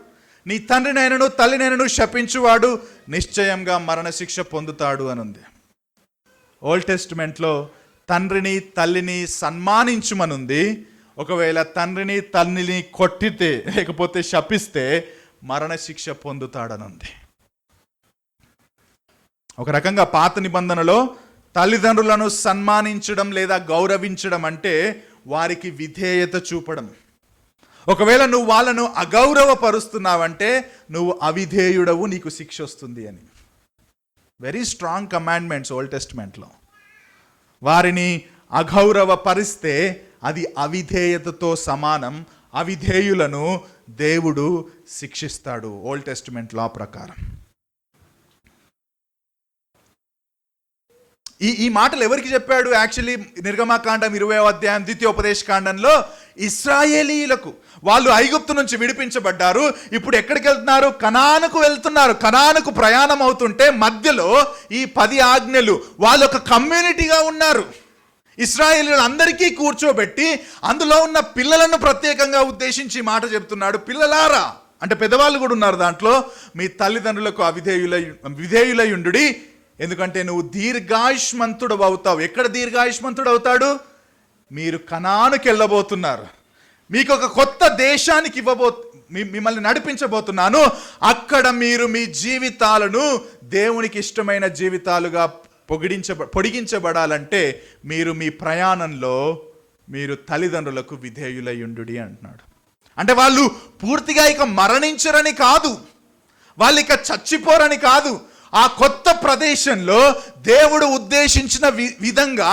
నీ తండ్రినైనను తల్లినైనను శపించువాడు నిశ్చయంగా మరణశిక్ష పొందుతాడు అని ఉంది. ఓల్డ్ టెస్టిమెంట్లో తండ్రిని తల్లిని సన్మానించుమనుంది. ఒకవేళ తండ్రిని తల్లిని కొట్టితే లేకపోతే శపిస్తే మరణశిక్ష పొందుతాడనుంది. ఒక రకంగా పాత నిబంధనలో తల్లిదండ్రులను సన్మానించడం లేదా గౌరవించడం అంటే వారికి విధేయత చూపడం. ఒకవేళ నువ్వు వాళ్ళను అగౌరవపరుస్తున్నావంటే నువ్వు అవిధేయుడవు, నీకు శిక్ష వస్తుంది అని. వెరీ స్ట్రాంగ్ కమాండ్మెంట్స్ ఓల్డ్ టెస్టిమెంట్లో. వారిని అగౌరవపరిస్తే అది అవిధేయతతో సమానం. అవిధేయులను దేవుడు శిక్షిస్తాడు ఓల్డ్ టెస్టిమెంట్ లా ప్రకారం. ఈ మాటలు ఎవరికి చెప్పాడు? యాక్చువల్లీ నిర్గమకాండం 20వ అధ్యాయం ద్వితీయోపదేశకాండంలో ఇశ్రాయేలీయులకు. వాళ్ళు ఐగుప్తు నుంచి విడిపించబడ్డారు, ఇప్పుడు ఎక్కడికి వెళ్తున్నారు? కనానుకు వెళ్తున్నారు. కనానుకు ప్రయాణం అవుతుంటే మధ్యలో ఈ 10 ఆజ్ఞలు, వాళ్ళు ఒక కమ్యూనిటీగా ఉన్నారు. ఇశ్రాయేలీయులు అందరికీ కూర్చోబెట్టి అందులో ఉన్న పిల్లలను ప్రత్యేకంగా ఉద్దేశించి మాట చెప్తున్నాడు. పిల్లలారా, అంటే పెద్దవాళ్ళు కూడా ఉన్నారు దాంట్లో, మీ తల్లిదండ్రులకు విధేయులై ఉండుడి, ఎందుకంటే నువ్వు దీర్ఘాయుష్మంతుడు అవుతావు. ఎక్కడ దీర్ఘాయుష్మంతుడు అవుతాడు? మీరు కనానుకి వెళ్ళబోతున్నారు, మీకు ఒక కొత్త దేశానికి మిమ్మల్ని నడిపించబోతున్నాను. అక్కడ మీరు మీ జీవితాలను దేవునికి ఇష్టమైన జీవితాలుగా పొడిగించబడాలంటే మీరు మీ ప్రయాణంలో మీరు తల్లిదండ్రులకు విధేయులై ఉండుడి అంటున్నాడు. అంటే వాళ్ళు పూర్తిగా ఇక మరణించరని కాదు, వాళ్ళు ఇక చచ్చిపోరని కాదు. ఆ కొత్త ప్రదేశంలో దేవుడు ఉద్దేశించిన విధంగా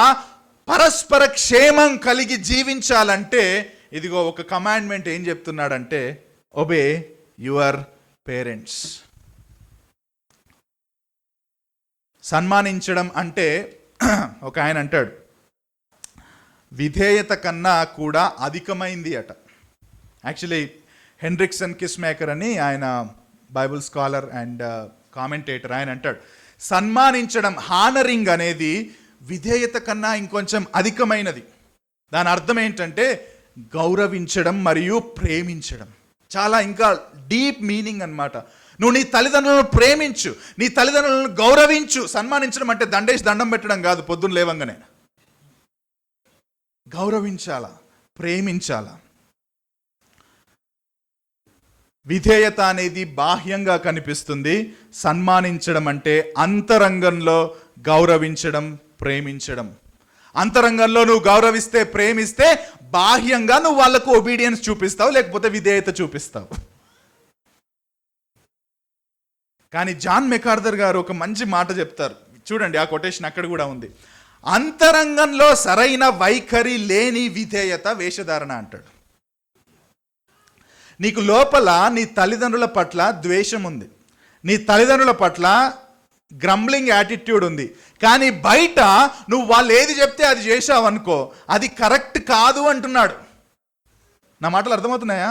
పరస్పర క్షేమం కలిగి జీవించాలంటే ఇదిగో ఒక కమాండ్మెంట్ ఏం చెప్తున్నాడంటే, ఒబే యువర్ పేరెంట్స్. సన్మానించడం అంటే ఒక ఆయన అంటాడు, విధేయత కన్నా కూడా అధికమైంది అట. యాక్చువల్లీ హెన్రిక్సన్ కిస్మేకర్ అని ఆయన బైబుల్ స్కాలర్ అండ్ కామెంటేటర్, ఆయన అంటాడు సన్మానించడం, హానరింగ్ అనేది విధేయత కన్నా ఇంకొంచెం అధికమైనది. దాని అర్థం ఏంటంటే గౌరవించడం మరియు ప్రేమించడం. చాలా ఇంకా డీప్ మీనింగ్ అన్నమాట. నువ్వు నీ తల్లిదండ్రులను ప్రేమించు, నీ తల్లిదండ్రులను గౌరవించు. సన్మానించడం అంటే దండేసి దండం పెట్టడం కాదు, పొద్దున్న లేవంగానే. గౌరవించాలా, ప్రేమించాలా. విధేయత అనేది బాహ్యంగా కనిపిస్తుంది, సన్మానించడం అంటే అంతరంగంలో గౌరవించడం, ప్రేమించడం. అంతరంగంలో నువ్వు గౌరవిస్తే, ప్రేమిస్తే బాహ్యంగా నువ్వు వాళ్ళకు ఒబీడియన్స్ చూపిస్తావు, లేకపోతే విధేయత చూపిస్తావు. కానీ జాన్ మెకార్థర్ గారు ఒక మంచి మాట చెప్తారు, చూడండి, ఆ కొటేషన్ అక్కడ కూడా ఉంది. అంతరంగంలో సరైన వైఖరి లేని విధేయత వేషధారణ అంటాడు. నీకు లోపల నీ తల్లిదండ్రుల పట్ల ద్వేషం ఉంది, నీ తల్లిదండ్రుల పట్ల గ్రంబ్లింగ్ యాటిట్యూడ్ ఉంది, కానీ బయట నువ్వు వాళ్ళు ఏది చెప్తే అది చేసావు అనుకో, అది కరెక్ట్ కాదు అంటున్నాడు. నా మాటలు అర్థమవుతున్నాయా?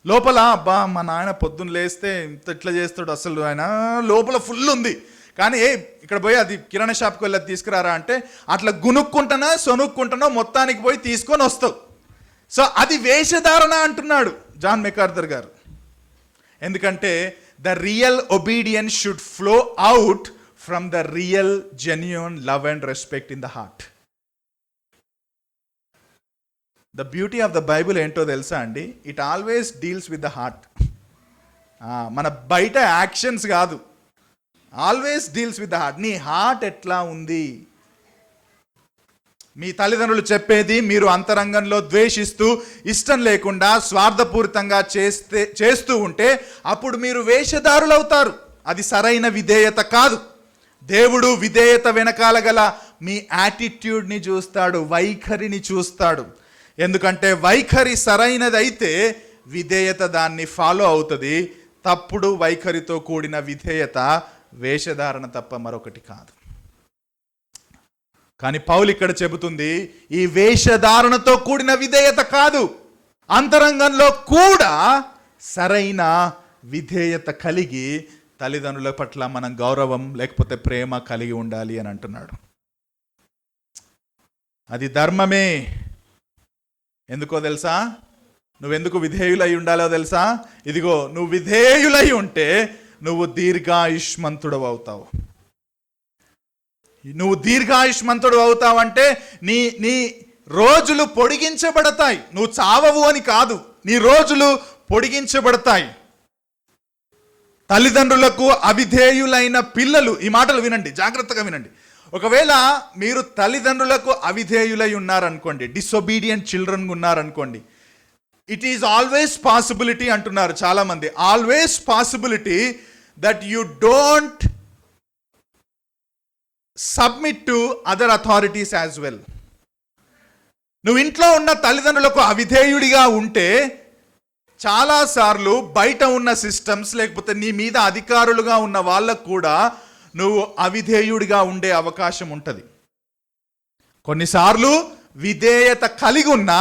లోపల అబ్బా మా నాయన పొద్దున్న లేస్తే ఇంత ఇట్లా చేస్తాడు, అసలు ఆయన లోపల ఫుల్ ఉంది, కానీ ఇక్కడ పోయి అది కిరాణా షాప్కి వెళ్ళి తీసుకురారా అంటే అట్లా గునుక్కుంటానో సొనుక్కుంటానో మొత్తానికి పోయి తీసుకొని వస్తావు. సో అది వేషధారణ అంటున్నాడు జాన్ మెకార్థర్ గారు. ఎందుకంటే the real obedience should flow out from the real genuine love and respect in the heart. The beauty of the Bible ఏంటో తెలుసా అండి? It always deals with the heart. మన బయట యాక్షన్స్ కాదు, always deals with the heart. నీ హార్ట్ ఎట్లా ఉంది? మీ తల్లిదండ్రులు చెప్పేది మీరు అంతరంగంలో ద్వేషిస్తూ, ఇష్టం లేకుండా, స్వార్థపూరితంగా చేస్తూ ఉంటే అప్పుడు మీరు వేషధారులు అవుతారు. అది సరైన విధేయత కాదు. దేవుడు విధేయత వెనకాల గల మీ యాటిట్యూడ్ని చూస్తాడు, వైఖరిని చూస్తాడు. ఎందుకంటే వైఖరి సరైనదైతే విధేయత దాన్ని ఫాలో అవుతుంది. తప్పుడు వైఖరితో కూడిన విధేయత వేషధారణ తప్ప మరొకటి కాదు. కానీ పౌలు ఇక్కడ చెబుతుంది, ఈ వేషధారణతో కూడిన విధేయత కాదు, అంతరంగంలో కూడా సరైన విధేయత కలిగి తల్లిదండ్రుల పట్ల మనం గౌరవం లేకపోతే ప్రేమ కలిగి ఉండాలి అని అంటున్నాడు. అది ధర్మమే. ఎందుకో తెలుసా? నువ్వెందుకు విధేయులై ఉండాలో తెలుసా? ఇదిగో, నువ్వు విధేయులై ఉంటే నువ్వు దీర్ఘాయుష్మంతుడు అవుతావు. నువ్వు దీర్ఘాయుష్మంతుడు అవుతావంటే నీ రోజులు పొడిగించబడతాయి. నువ్వు చావవు అని కాదు, నీ రోజులు పొడిగించబడతాయి. తల్లిదండ్రులకు అవిధేయులైన పిల్లలు, ఈ మాటలు వినండి, జాగ్రత్తగా వినండి. ఒకవేళ మీరు తల్లిదండ్రులకు అవిధేయులై ఉన్నారనుకోండి, డిసొబీడియంట్ చిల్డ్రన్ ఉన్నారనుకోండి, ఇట్ ఈజ్ ఆల్వేస్ పాసిబిలిటీ అంటున్నారు చాలామంది, always possibility that you don't submit to other authorities as well. నువ్వు ఇంట్లో ఉన్న తల్లిదండ్రులకు అవిధేయుడిగా ఉంటే చాలాసార్లు బయట ఉన్న సిస్టమ్స్ లేకపోతే నీ మీద అధికారులుగా ఉన్న వాళ్ళకు కూడా నువ్వు అవిధేయుడిగా ఉండే అవకాశం ఉంటుంది. కొన్నిసార్లు విధేయత కలిగి ఉన్న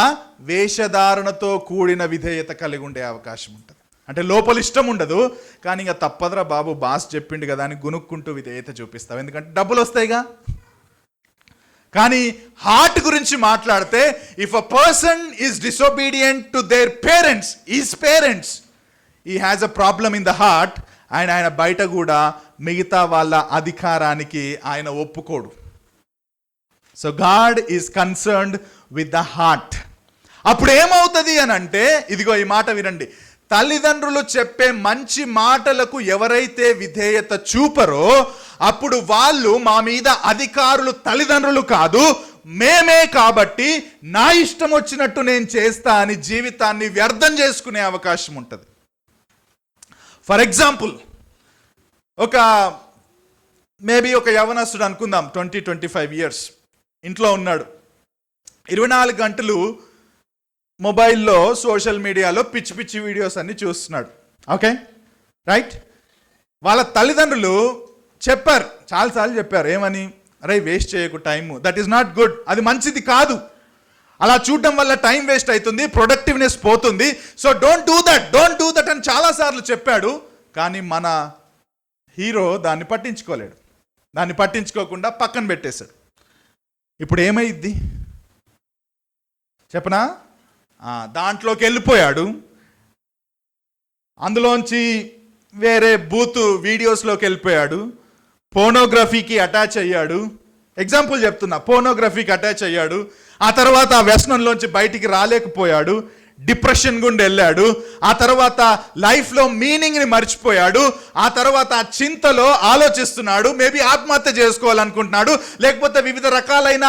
వేషధారణతో కూడిన విధేయత కలిగి ఉండే అవకాశం ఉంటుంది. అంటే లోపల ఇష్టం ఉండదు, కానీ ఇంకా తప్పదురా బాబు, బాస్ చెప్పిండు కదా అని గునుక్కుంటూ విధేయత చూపిస్తావు, ఎందుకంటే డబ్బులు వస్తాయిగా. కానీ హార్ట్ గురించి మాట్లాడితే, if a person is disobedient to their parents, is parents, he has a problem in the heart. ఆయన బయట కూడా మిగతా వాళ్ళ అధికారానికి ఆయన ఒప్పుకోడు. So God is concerned with the heart. అప్పుడు ఏమవుతుంది అని అంటే, ఇదిగో ఈ మాట వినండి, తల్లిదండ్రులు చెప్పే మంచి మాటలకు ఎవరైతే విధేయత చూపరో అప్పుడు వాళ్ళు మా మీద అధికారులు తల్లిదండ్రులు కాదు, మేమే, కాబట్టి నా ఇష్టం వచ్చినట్టు నేను చేస్తా అని జీవితాన్ని వ్యర్థం చేసుకునే అవకాశం ఉంటుంది. ఫర్ ఎగ్జాంపుల్, మేబీ ఒక యవనస్తుడు అనుకుందాం, 20-25 years, ఇంట్లో ఉన్నాడు, 24 గంటలు మొబైల్లో సోషల్ మీడియాలో పిచ్చి పిచ్చి వీడియోస్ అన్ని చూస్తున్నాడు. Okay, right. వాళ్ళ తల్లిదండ్రులు చెప్పారు, చాలాసార్లు చెప్పారు, ఏమని? అరే వేస్ట్ చేయకు time, that is not good, అది మంచిది కాదు, అలా చూడడం వల్ల టైం వేస్ట్ అవుతుంది, ప్రొడక్టివ్నెస్ పోతుంది, సో డోంట్ డూ దట్ అని చాలాసార్లు చెప్పాడు. కానీ మన హీరో దాన్ని పట్టించుకోలేడు, దాన్ని పట్టించుకోకుండా పక్కన పెట్టేశాడు. ఇప్పుడు ఏమైద్ది చెప్పనా? దాంట్లోకి వెళ్ళిపోయాడు, అందులోంచి వేరే బూత్ వీడియోస్లోకి వెళ్ళిపోయాడు, పోర్నోగ్రఫీకి అటాచ్ అయ్యాడు. ఎగ్జాంపుల్ చెప్తున్నా, పోర్నోగ్రఫీకి అటాచ్ అయ్యాడు. ఆ తర్వాత ఆ వ్యసనంలోంచి బయటికి రాలేకపోయాడు, డిప్రెషన్ గుండా వెళ్ళాడు. ఆ తర్వాత లైఫ్లో మీనింగ్ని మర్చిపోయాడు. ఆ తర్వాత ఆ చింతలో ఆలోచిస్తున్నాడు, మేబీ ఆత్మహత్య చేసుకోవాలనుకుంటున్నాడు, లేకపోతే వివిధ రకాలైన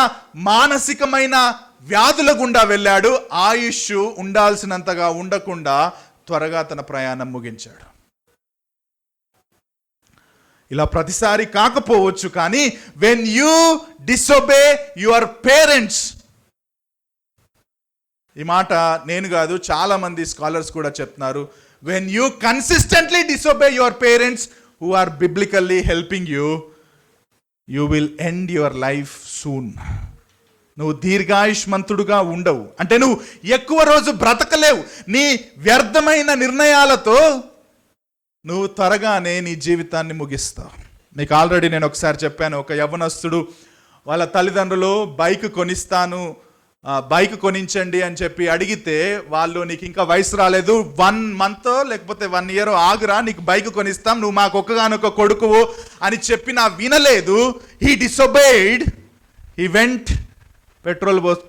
మానసికమైన వ్యాధుల గుండా వెళ్ళాడు. ఆయుష్ ఉండాల్సినంతగా ఉండకుండా త్వరగా తన ప్రయాణం ముగించాడు. ఇలా ప్రతిసారి కాకపోవచ్చు, కానీ when you disobey your parents, ఈ మాట నేను కాదు, చాలా మంది స్కాలర్స్ కూడా చెప్తున్నారు, when you consistently disobey your parents who are biblically helping you, you will end your life soon. నువ్వు దీర్ఘాయుష్మంతుడుగా ఉండవు, అంటే నువ్వు ఎక్కువ రోజు బ్రతకలేవు. నీ వ్యర్థమైన నిర్ణయాలతో నువ్వు త్వరగానే నీ జీవితాన్ని ముగిస్తావు. మీకు ఆల్రెడీ నేను ఒకసారి చెప్పాను, ఒక యవ్వనస్తుడు వాళ్ళ తల్లిదండ్రులు బైక్ కొనించండి అని చెప్పి అడిగితే వాళ్ళు, నీకు ఇంకా వయసు రాలేదు, 1 month లేకపోతే 1 year ఆగురా, నీకు బైక్ కొనిస్తాం, నువ్వు మాకు ఒక్కగానొక్క కొడుకువు అని చెప్పి వినలేదు. హీ డిసొబేడ్. హీ వెంట్,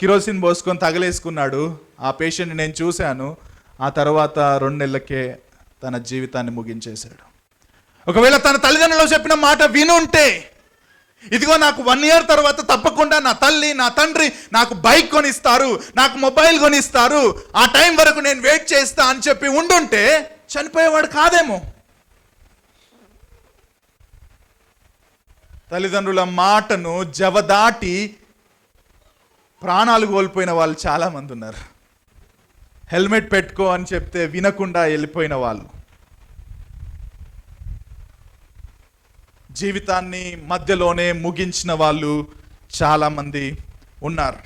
కిరోసిన్ పోసుకొని తగలేసుకున్నాడు. ఆ పేషెంట్ని నేను చూశాను. ఆ తర్వాత 2 నెలలకే తన జీవితాన్ని ముగించేశాడు. ఒకవేళ తన తల్లిదండ్రులు చెప్పిన మాట వినుంటే, ఇదిగో నాకు 1 year తర్వాత తప్పకుండా నా తల్లి నా తండ్రి నాకు బైక్ కొనిస్తారు, నాకు మొబైల్ కొనిస్తారు, ఆ టైం వరకు నేను వెయిట్ చేస్తా అని చెప్పి ఉండుంటే చనిపోయేవాడు కాదేమో. తల్లిదండ్రుల మాటను జవదాటి ప్రాణాలు కోల్పోయిన వాళ్ళు చాలామంది ఉన్నారు. హెల్మెట్ పెట్టుకో అని చెప్తే వినకుండా వెళ్ళిపోయిన వాళ్ళు, జీవితాన్ని మధ్యలోనే ముగించిన వాళ్ళు చాలామంది ఉన్నారు.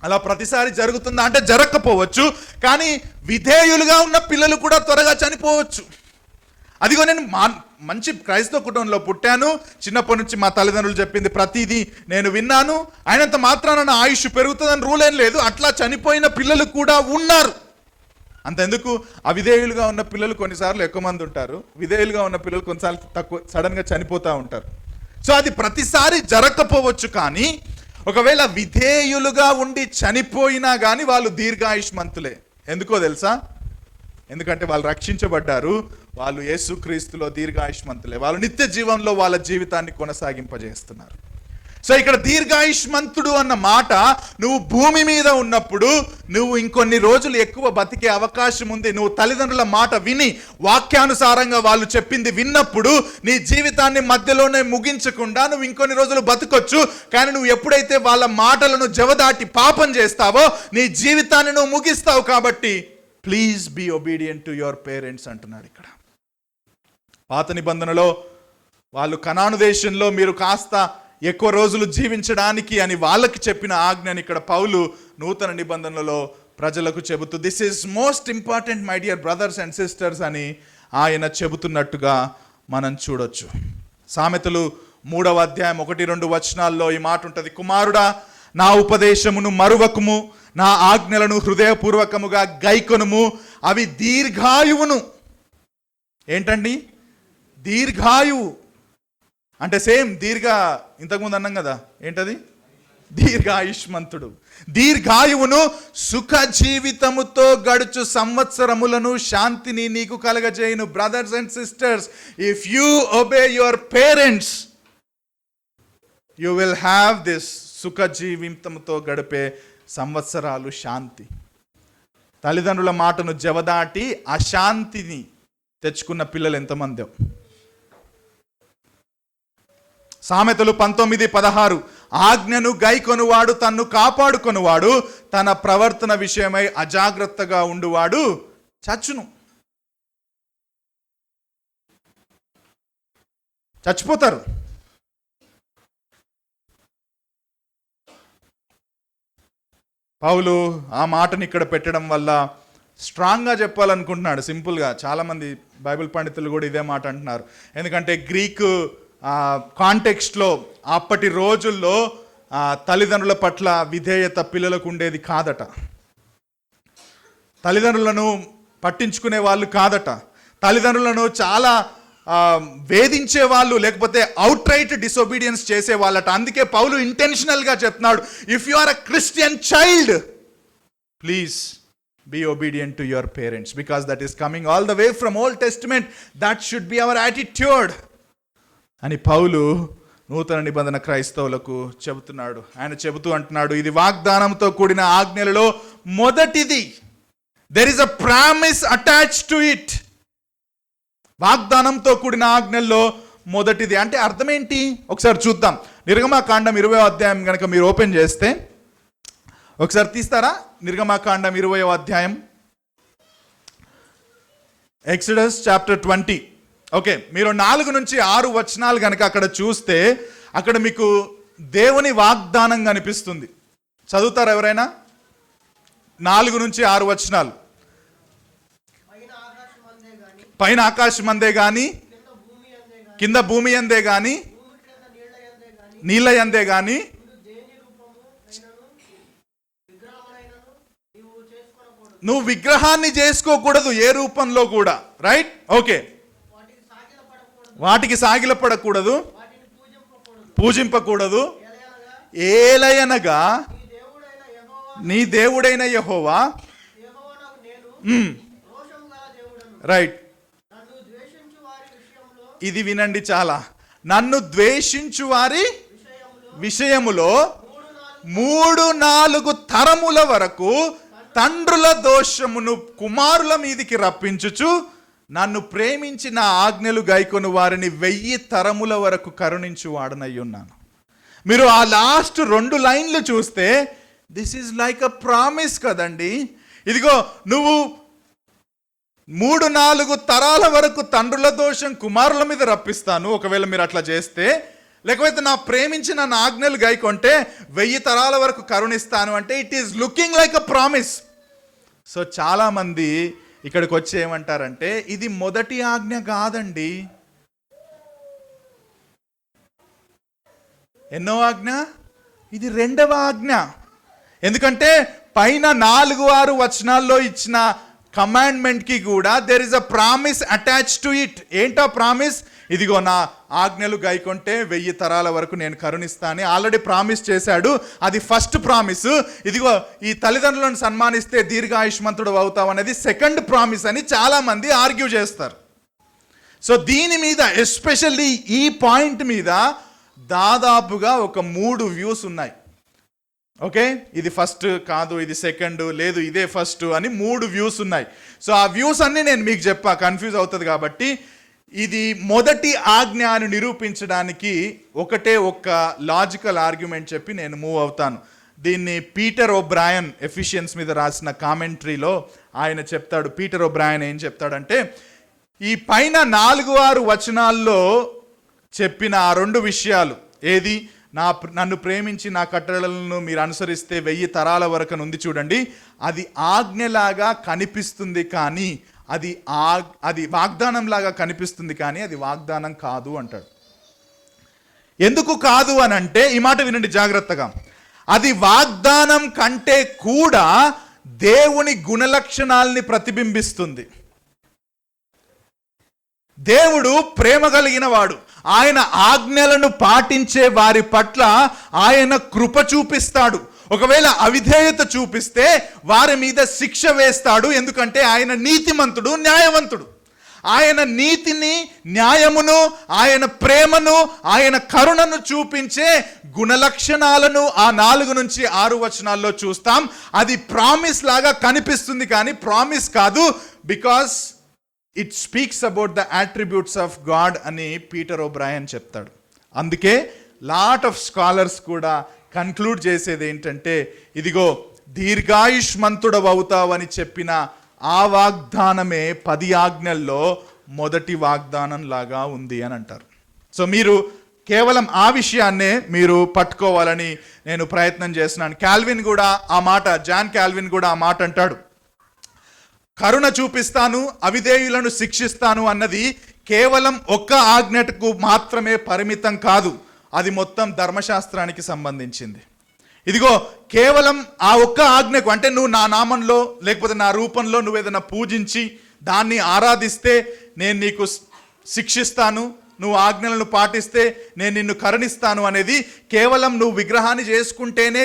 అలా ప్రతిసారి జరుగుతుందా అంటే జరగకపోవచ్చు. కానీ విధేయులుగా ఉన్న పిల్లలు కూడా త్వరగా చనిపోవచ్చు. అదిగో నేను మంచి క్రైస్తవ కుటుంబంలో పుట్టాను, చిన్నప్పటి నుంచి మా తల్లిదండ్రులు చెప్పింది ప్రతిదీ నేను విన్నాను, అయినంత మాత్రాన నా ఆయుష్ పెరుగుతుందని రూల్ ఏం లేదు. అట్లా చనిపోయిన పిల్లలు కూడా ఉన్నారు. అంతెందుకు, అవిధేయులుగా ఉన్న పిల్లలు కొన్నిసార్లు ఎక్కువ మంది ఉంటారు, విధేయులుగా ఉన్న పిల్లలు కొన్నిసార్లు తక్కువ సడన్గా చనిపోతూ ఉంటారు. సో అది ప్రతిసారి జరగకపోవచ్చు. కానీ ఒకవేళ విధేయులుగా ఉండి చనిపోయినా కానీ వాళ్ళు దీర్ఘాయుష్మంతులే. ఎందుకో తెలుసా? ఎందుకంటే వాళ్ళు రక్షించబడ్డారు, వాళ్ళు యేసుక్రీస్తులో దీర్ఘాయుష్మంతులే, వాళ్ళు నిత్య జీవంలో వాళ్ళ జీవితాన్ని కొనసాగింపజేస్తున్నారు. సో ఇక్కడ దీర్ఘాయుష్మంతుడు అన్న మాట, నువ్వు భూమి మీద ఉన్నప్పుడు నువ్వు ఇంకొన్ని రోజులు ఎక్కువ బతికే అవకాశం ఉంది. నువ్వు తల్లిదండ్రుల మాట విని వాక్యానుసారంగా వాళ్ళు చెప్పింది విన్నప్పుడు నీ జీవితాన్ని మధ్యలోనే ముగించకుండా నువ్వు ఇంకొన్ని రోజులు బతకొచ్చు. కానీ నువ్వు ఎప్పుడైతే వాళ్ళ మాటలను జవదాటి పాపం చేస్తావో నీ జీవితాన్ని నువ్వు ముగిస్తావు. కాబట్టి please be obedient to your parents అంటున్నాడు ఇక్కడ. పాత నిబంధనలో వాళ్ళు కనాను దేశంలో మీరు కాస్త ఎక్కువ రోజులు జీవించడానికి అని వాళ్ళకి చెప్పిన ఆజ్ఞని ఇక్కడ పౌలు నూతన నిబంధనలలో ప్రజలకు చెబుతూ this is most important my dear brothers and sisters అని ఆయన చెబుతున్నట్టుగా మనం చూడొచ్చు. సామెతలు 3వ అధ్యాయం 1-2 వచనాల్లో ఈ మాట ఉంటుంది. కుమారుడా, నా ఉపదేశమును మరువకుము, నా ఆజ్ఞలను హృదయపూర్వకముగా గైకొనుము, అవి దీర్ఘాయువును. ఏంటండి దీర్ఘాయువు అంటే? సేమ్ ఇంతకుముందు అన్నాం కదా, ఏంటది? దీర్ఘాయుష్మంతుడు. దీర్ఘాయువును, సుఖ జీవితముతో గడుచు సంవత్సరములను, శాంతిని నీకు కలగజేయును. Brothers and sisters, if you obey your parents you will have this సుఖ జీవితంతో గడిపే సంవత్సరాలు, శాంతి. తల్లిదండ్రుల మాటను జవదాటి అశాంతిని తెచ్చుకున్న పిల్లలు ఎంతమంది? సామెతలు 19:16, ఆజ్ఞను గైకొనువాడు తన్ను కాపాడుకొనువాడు, తన ప్రవర్తన విషయమై అజాగ్రత్తగా ఉండువాడు చచ్చును. చచ్చిపోతారు. పౌలు ఆ మాటని ఇక్కడ పెట్టడం వల్ల స్ట్రాంగ్గా చెప్పాలనుకుంటున్నాడు. సింపుల్గా చాలామంది బైబిల్ పండితులు కూడా ఇదే మాట అంటున్నారు. ఎందుకంటే గ్రీకు కాంటెక్స్ట్లో అప్పటి రోజుల్లో తల్లిదండ్రుల పట్ల విధేయత పిల్లలకు ఉండేది కాదట. తల్లిదండ్రులను పట్టించుకునే వాళ్ళు కాదట. తల్లిదండ్రులను చాలా వేధించే వాళ్ళు, లేకపోతే అవుట్ రైట్ డిసొబీడియన్స్ చేసే వాళ్ళట. అందుకే పౌలు ఇంటెన్షనల్గా చెప్తున్నాడు, if you are a Christian child please be obedient to your parents, because that is coming all the way from Old Testament. That should be our attitude అని పౌలు నూతన నిబంధన క్రైస్తవులకు చెబుతున్నాడు. ఆయన చెబుతూ అంటున్నాడు, ఇది వాగ్దానంతో కూడిన ఆజ్ఞలలో మొదటిది. there is a promise attached to it. వాగ్దానంతో కూడిన ఆజ్ఞల్లో మొదటిది అంటే అర్థం ఏంటి? ఒకసారి చూద్దాం. నిర్గమకాండం 20వ అధ్యాయం కనుక మీరు ఓపెన్ చేస్తే, ఒకసారి తీస్తారా? నిర్గమకాండం 20వ అధ్యాయం, ఎక్సడస్ చాప్టర్ 20. ఓకే, మీరు 4-6 వచనాలు కనుక అక్కడ చూస్తే అక్కడ మీకు దేవుని వాగ్దానం కనిపిస్తుంది. చదువుతారు ఎవరైనా? 4-6 వచనాలు. పైన ఆకాశం అందే గాని, కింద భూమి అందే గాని, నీళ్ళ యందే గాని నువ్వు విగ్రహాన్ని చేసుకోకూడదు, ఏ రూపంలో కూడా. రైట్? ఓకే. వాటికి సాగిలపడకూడదు, పూజింపకూడదు. ఏలయనగా నీ దేవుడైన యెహోవా. రైట్, ఇది వినండి చాలా. నన్ను ద్వేషించు వారి విషయములో 3-4 తరముల వరకు తండ్రుల దోషమును కుమారుల మీదికి రప్పించుచు, నన్ను ప్రేమించి నా ఆజ్ఞలు గైకొను వారిని 1000 తరముల వరకు కరుణించు వాడనై ఉన్నాను. మీరు ఆ లాస్ట్ 2 లైన్లు చూస్తే this is like a promise కదండి. ఇదిగో నువ్వు 3-4 తరాల వరకు తండ్రుల దోషం కుమారుల మీద రప్పిస్తాను ఒకవేళ మీరు అట్లా చేస్తే. లేకపోతే నా ప్రేమించిన నా ఆజ్ఞలు గైకొంటే 1000 తరాల వరకు కరుణిస్తాను అంటే it is looking like a promise. So చాలామంది ఇక్కడికి వచ్చి ఏమంటారంటే ఇది మొదటి ఆజ్ఞ కాదండి. ఎన్నో ఆజ్ఞ? ఇది 2వ ఆజ్ఞ. ఎందుకంటే పైన 4-6 వచనాల్లో ఇచ్చిన కమాండ్మెంట్కి కూడా there is a promise attach to it. ఏంటో ప్రామిస్? ఇదిగో నా ఆజ్ఞలు గైకొంటే 1000 తరాల వరకు నేను కరుణిస్తాను ఆల్రెడీ ప్రామిస్ చేశాడు. అది ఫస్ట్ ప్రామిస్. ఇదిగో ఈ తల్లిదండ్రులను సన్మానిస్తే దీర్ఘాయుష్మంతుడు అవుతావు అనేది సెకండ్ ప్రామిస్ అని చాలామంది ఆర్గ్యూ చేస్తారు. సో దీని మీద ఎస్పెషల్లీ ఈ పాయింట్ మీద దాదాపుగా ఒక 3 వ్యూస్ ఉన్నాయి. ఓకే, ఇది ఫస్ట్ కాదు, ఇది సెకండ్, లేదు ఇదే ఫస్ట్ అని 3 వ్యూస్ ఉన్నాయి. సో ఆ వ్యూస్ అన్నీ నేను మీకు చెప్పా, కన్ఫ్యూజ్ అవుతుంది కాబట్టి ఇది మొదటి ఆజ్ఞ అని నిరూపించడానికి ఒక్క లాజికల్ ఆర్గ్యుమెంట్ చెప్పి నేను మూవ్ అవుతాను. దీన్ని పీటర్ ఓబ్రాయన్ ఎఫిషియన్స్ మీద రాసిన కామెంటరీలో ఆయన చెప్తాడు. పీటర్ ఓబ్రాయన్ ఏం చెప్తాడంటే ఈ పైన 4-6 వచనాల్లో చెప్పిన ఆ 2 విషయాలు, ఏది నన్ను ప్రేమించి నా కట్టడలను మీరు అనుసరిస్తే 1000 తరాల వరకు ఉంది చూడండి, అది ఆజ్ఞలాగా కనిపిస్తుంది కానీ అది వాగ్దానం లాగా కనిపిస్తుంది కానీ అది వాగ్దానం కాదు అంటాడు. ఎందుకు కాదు అని అంటే ఈ మాట వినండి జాగ్రత్తగా. అది వాగ్దానం కంటే కూడా దేవుని గుణలక్షణాలని ప్రతిబింబిస్తుంది. దేవుడు ప్రేమ కలిగిన వాడు. ఆయన ఆజ్ఞలను పాటించే వారి పట్ల ఆయన కృప చూపిస్తాడు. ఒకవేళ అవిధేయత చూపిస్తే వారి మీద శిక్ష వేస్తాడు. ఎందుకంటే ఆయన నీతిమంతుడు, న్యాయవంతుడు. ఆయన నీతిని, న్యాయమును, ఆయన ప్రేమను, ఆయన కరుణను చూపించే గుణలక్షణాలను ఆ 4-6 వచనాల్లో చూస్తాం. అది ప్రామిస్ లాగా కనిపిస్తుంది కానీ ప్రామిస్ కాదు. Because it speaks about the attributes of God అని పీటర్ ఓబ్రాయన్ చెప్తాడు. అందుకే లాట్ ఆఫ్ స్కాలర్స్ కూడా కన్క్లూడ్ చేసేది ఏంటంటే ఇదిగో దీర్ఘాయుష్మంతుడవు అవుతావని చెప్పిన ఆ వాగ్దానమే 10 ఆజ్ఞల్లో మొదటి వాగ్దానం లాగా ఉంది అని అంటారు. సో మీరు కేవలం ఆ విషయాన్నే మీరు పట్టుకోవాలని నేను ప్రయత్నం చేస్తున్నాను. క్యాల్విన్ కూడా ఆ మాట, జాన్ క్యాల్విన్ కూడా ఆ మాట అంటాడు. కరుణ చూపిస్తాను, అవిధేయులను శిక్షిస్తాను అన్నది కేవలం ఒక్క ఆజ్ఞకు మాత్రమే పరిమితం కాదు, అది మొత్తం ధర్మశాస్త్రానికి సంబంధించింది. ఇదిగో కేవలం ఆ ఒక్క ఆజ్ఞకు, అంటే నువ్వు నా నామంలో లేకపోతే నా రూపంలో నువ్వు ఏదైనా పూజించి దాన్ని ఆరాధిస్తే నేను నీకు శిక్షిస్తాను, నువ్వు ఆజ్ఞలను పాటిస్తే నేను నిన్ను కరుణిస్తాను అనేది కేవలం నువ్వు విగ్రహాన్ని చేసుకుంటేనే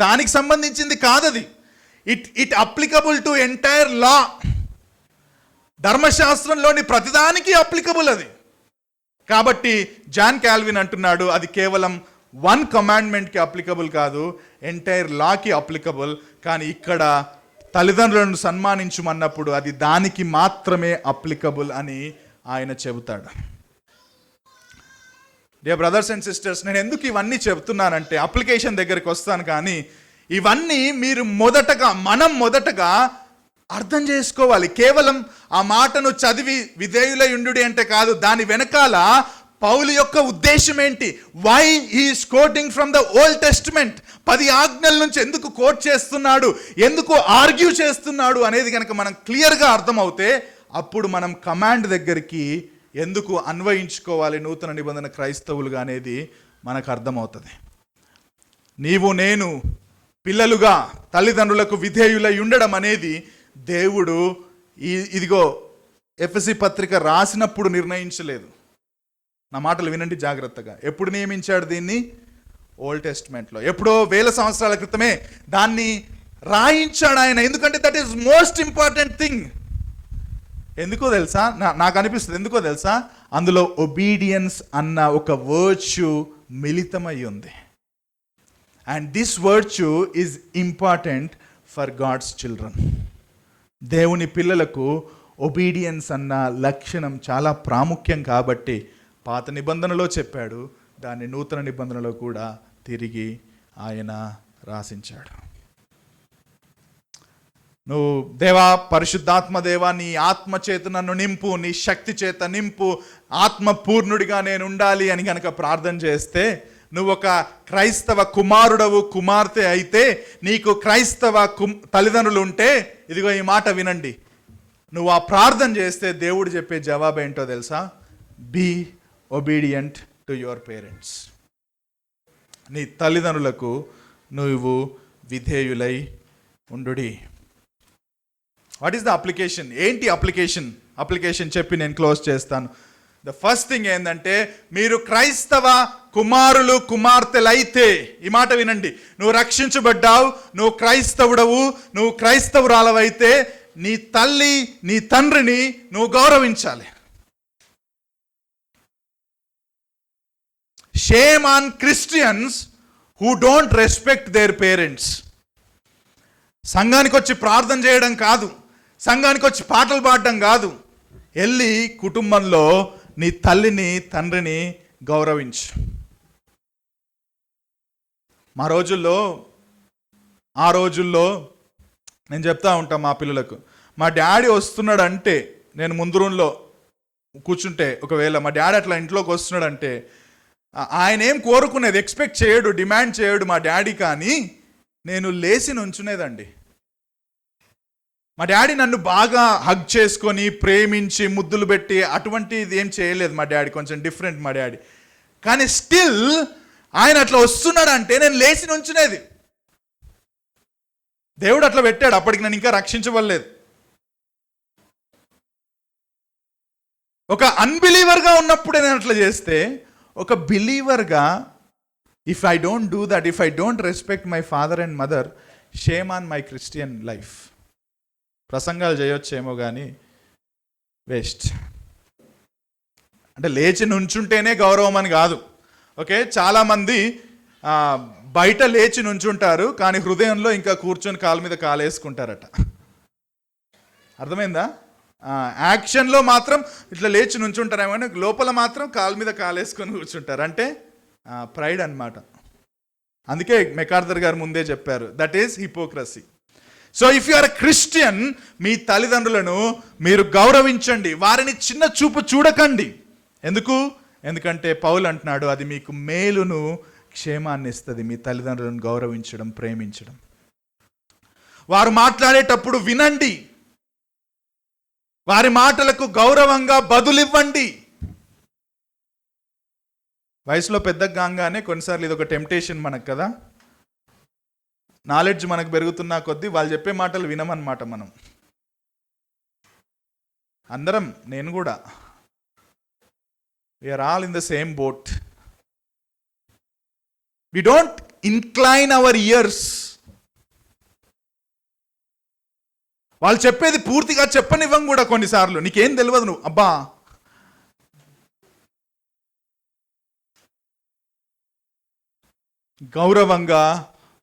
దానికి సంబంధించింది కాదది. ఇట్ అప్లికబుల్ టు ఎంటైర్ లా. ధర్మశాస్త్రంలోని ప్రతిదానికి అప్లికబుల్ అది. కాబట్టి జాన్ క్యాల్విన్ అంటున్నాడు అది కేవలం 1 కమాండ్మెంట్కి అప్లికబుల్ కాదు, ఎంటైర్ లాకి అప్లికబుల్. కానీ ఇక్కడ తల్లిదండ్రులను సన్మానించమన్నప్పుడు అది దానికి మాత్రమే అప్లికబుల్ అని ఆయన చెబుతాడు. డియర్ బ్రదర్స్ అండ్ సిస్టర్స్, నేను ఎందుకు ఇవన్నీ చెబుతున్నానంటే అప్లికేషన్ దగ్గరికి వస్తాను, కానీ ఇవన్నీ మీరు మనం మొదటగా అర్థం చేసుకోవాలి. కేవలం ఆ మాటను చదివి విధేయులై ఉండుడి అంటే కాదు, దాని వెనకాల పౌలు యొక్క ఉద్దేశం ఏంటి? Why he is quoting from the old testament. 10 ఆజ్ఞల నుంచి ఎందుకు కోట్ చేస్తున్నాడు, ఎందుకు ఆర్గ్యూ చేస్తున్నాడు అనేది కనుక మనం క్లియర్గా అర్థమవుతే అప్పుడు మనం కమాండ్ దగ్గరికి ఎందుకు అన్వయించుకోవాలి నూతన నిబంధన క్రైస్తవులుగా అనేది మనకు అర్థమవుతుంది. నీవు నేను పిల్లలుగా తల్లిదండ్రులకు విధేయులై ఉండడం అనేది దేవుడు ఇదిగో ఎఫెసీ పత్రిక రాసినప్పుడు నిర్ణయించలేదు. నా మాటలు వినండి జాగ్రత్తగా. ఎప్పుడు నియమించాడు దీన్ని? ఓల్డ్ టెస్ట్మెంట్లో, ఎప్పుడో 1000 సంవత్సరాల క్రితమే దాన్ని రాయించాడు ఆయన. ఎందుకంటే that is most important thing. ఎందుకో తెలుసా? నాకు అనిపిస్తుంది ఎందుకో తెలుసా? అందులో ఒబీడియన్స్ అన్న ఒక వర్చ్యూ మిళితమై ఉంది. And this virtue is important for God's children. దేవుని పిల్లలకు ఒబీడియన్స్ అన్న లక్షణం చాలా ప్రాముఖ్యం కాబట్టి పాత నిబంధనలో చెప్పాడు, దాన్ని నూతన నిబంధనలో కూడా తిరిగి ఆయన రాసించాడు. నువ్వు దేవా, పరిశుద్ధాత్మ దేవా, నీ ఆత్మ చేత నన్ను నింపు, నీ శక్తి చేత నింపు, ఆత్మ పూర్ణుడిగా నేను ఉండాలి అని కనుక ప్రార్థన చేస్తే, నువ్వు ఒక క్రైస్తవ కుమారుడవు, కుమార్తె అయితే, నీకు క్రైస్తవ తల్లిదండ్రులు ఉంటే, ఇదిగో ఈ మాట వినండి, నువ్వు ఆ ప్రార్థన చేస్తే దేవుడు చెప్పే జవాబు ఏంటో తెలుసా? Be obedient to your parents. నీ తల్లిదండ్రులకు నువ్వు విధేయులై ఉండుడి. What is the application? ఏంటి అప్లికేషన్ చెప్పి నేను క్లోజ్ చేస్తాను. ద ఫస్ట్ థింగ్ ఏంటంటే, మీరు క్రైస్తవ కుమారులు కుమార్తెలైతే, ఈ మాట వినండి, నువ్వు రక్షించబడ్డావు, నువ్వు క్రైస్తవుడవు, నువ్వు క్రైస్తవురాలవైతే, నీ తల్లి నీ తండ్రిని నువ్వు గౌరవించాలి. Shame on Christians who don't respect their parents. సంఘానికి వచ్చి ప్రార్థన చేయడం కాదు, సంఘానికి వచ్చి పాటలు పాడడం కాదు, వెళ్ళి కుటుంబంలో నీ తల్లిని తండ్రిని గౌరవించు. ఆ రోజుల్లో నేను చెప్తా ఉంటాను మా పిల్లలకు, మా డాడీ వస్తున్నాడు అంటే, నేను ముందు రూమ్లో కూర్చుంటే ఒకవేళ మా డాడీ అట్లా ఇంట్లోకి వస్తున్నాడు అంటే, ఆయన ఏం కోరుకునేది ఎక్స్పెక్ట్ చేయడు, డిమాండ్ చేయడు మా డాడీ, కానీ నేను లేచి నుంచునేదండి. మా డాడీ నన్ను బాగా హగ్ చేసుకొని ప్రేమించి ముద్దులు పెట్టి అటువంటిది ఏం చేయలేదు మా డాడీ, కొంచెం డిఫరెంట్ మా డాడీ. కానీ స్టిల్ ఆయన అట్లా వస్తున్నాడు అంటే నేను లేచి నుంచునేది. దేవుడు అట్లా పెట్టాడు, అప్పటికి నేను ఇంకా రక్షించబడలేదు. ఒక అన్బిలీవర్గా ఉన్నప్పుడే నేను అట్లా చేస్తే, ఒక బిలీవర్గా if I don't do that, if I don't respect my father and mother, shame on my Christian life. ప్రసంగాలు చేయొచ్చేమో కానీ వేస్ట్. అంటే లేచి నుంచుంటేనే గౌరవం అని కాదు. ఓకే, చాలామంది బయట లేచి నుంచుంటారు, కానీ హృదయంలో ఇంకా కూర్చొని కాలు మీద కాలేసుకుంటారట. అర్థమైందా? యాక్షన్లో మాత్రం ఇట్లా లేచి నుంచుంటారేమో, లోపల మాత్రం కాలు మీద కాలేసుకొని కూర్చుంటారు. అంటే ప్రైడ్ అన్నమాట. అందుకే మెకార్థర్ గారు ముందే చెప్పారు, that is hypocrisy. So if you are a Christian, మీ తల్లిదండ్రులను మీరు గౌరవించండి, వారిని చిన్న చూపు చూడకండి. ఎందుకంటే పౌలు అంటున్నాడు, అది మీకు మేలును క్షేమాన్ని ఇస్తుంది, మీ తల్లిదండ్రులను గౌరవించడం, ప్రేమించడం. వారు మాట్లాడేటప్పుడు వినండి, వారి మాటలకు గౌరవంగా బదులివ్వండి. వయసులో పెద్దగా కాగానే కొన్నిసార్లు ఇది ఒక టెంప్టేషన్ మనకు కదా, నాలెడ్జ్ మనకు పెరుగుతున్నా కొద్దీ వాళ్ళు చెప్పే మాటలు వినమన్నమాట. మనం అందరం, నేను కూడా, we are all in the same boat. We don't incline our ears. వాళ్ళు చెప్పేది పూర్తిగా చెప్పనివ్వం కూడా కొన్నిసార్లు. నీకేం తెలియదు, నువ్వు అబ్బా. గౌరవంగా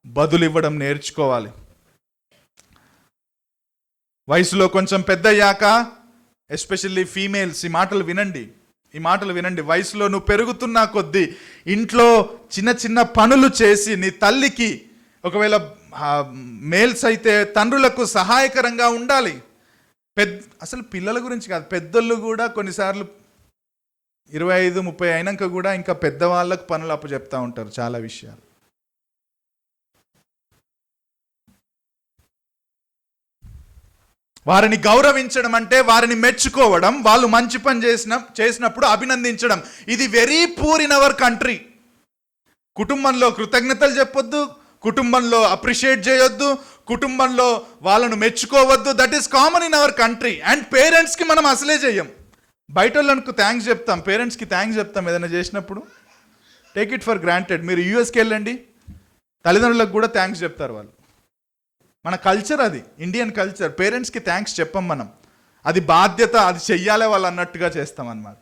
బదులివ్వడం నేర్చుకోవాలి. వయసులో కొంచెం పెద్దయ్యాక, ఎస్పెషల్లీ ఫీమేల్స్, ఈ మాటలు వినండి. వయసులో నువ్వు పెరుగుతున్నా కొద్దీ ఇంట్లో చిన్న చిన్న పనులు చేసి నీ తల్లికి, ఒకవేళ మేల్స్ అయితే తండ్రులకు సహాయకరంగా ఉండాలి. అసలు పిల్లల గురించి కాదు, పెద్దోళ్ళు కూడా కొన్నిసార్లు 25-30 అయినాక కూడా ఇంకా పెద్దవాళ్ళకు పనులు అప్పచెప్తా ఉంటారు చాలా విషయాలు. వారిని గౌరవించడం అంటే వారిని మెచ్చుకోవడం, వాళ్ళు మంచి పని చేసినప్పుడు అభినందించడం. ఇది very poor in our country. కుటుంబంలో కృతజ్ఞతలు చెప్పొద్దు, కుటుంబంలో అప్రిషియేట్ చేయొద్దు, కుటుంబంలో వాళ్ళను మెచ్చుకోవద్దు. That is common in our country. And పేరెంట్స్కి మనం అసలే చెయ్యం. బయట వాళ్ళకు థ్యాంక్స్ చెప్తాం, పేరెంట్స్కి థ్యాంక్స్ చెప్తాం ఏదైనా చేసినప్పుడు. Take it for granted. మీరు యూఎస్కి వెళ్ళండి, తల్లిదండ్రులకు కూడా థ్యాంక్స్ చెప్తారు వాళ్ళు. మన కల్చర్ అది, ఇండియన్ కల్చర్. పేరెంట్స్కి థ్యాంక్స్ చెప్పం మనం, అది బాధ్యత, అది చెయ్యాలి వాళ్ళు అన్నట్టుగా చేస్తాం అన్నమాట.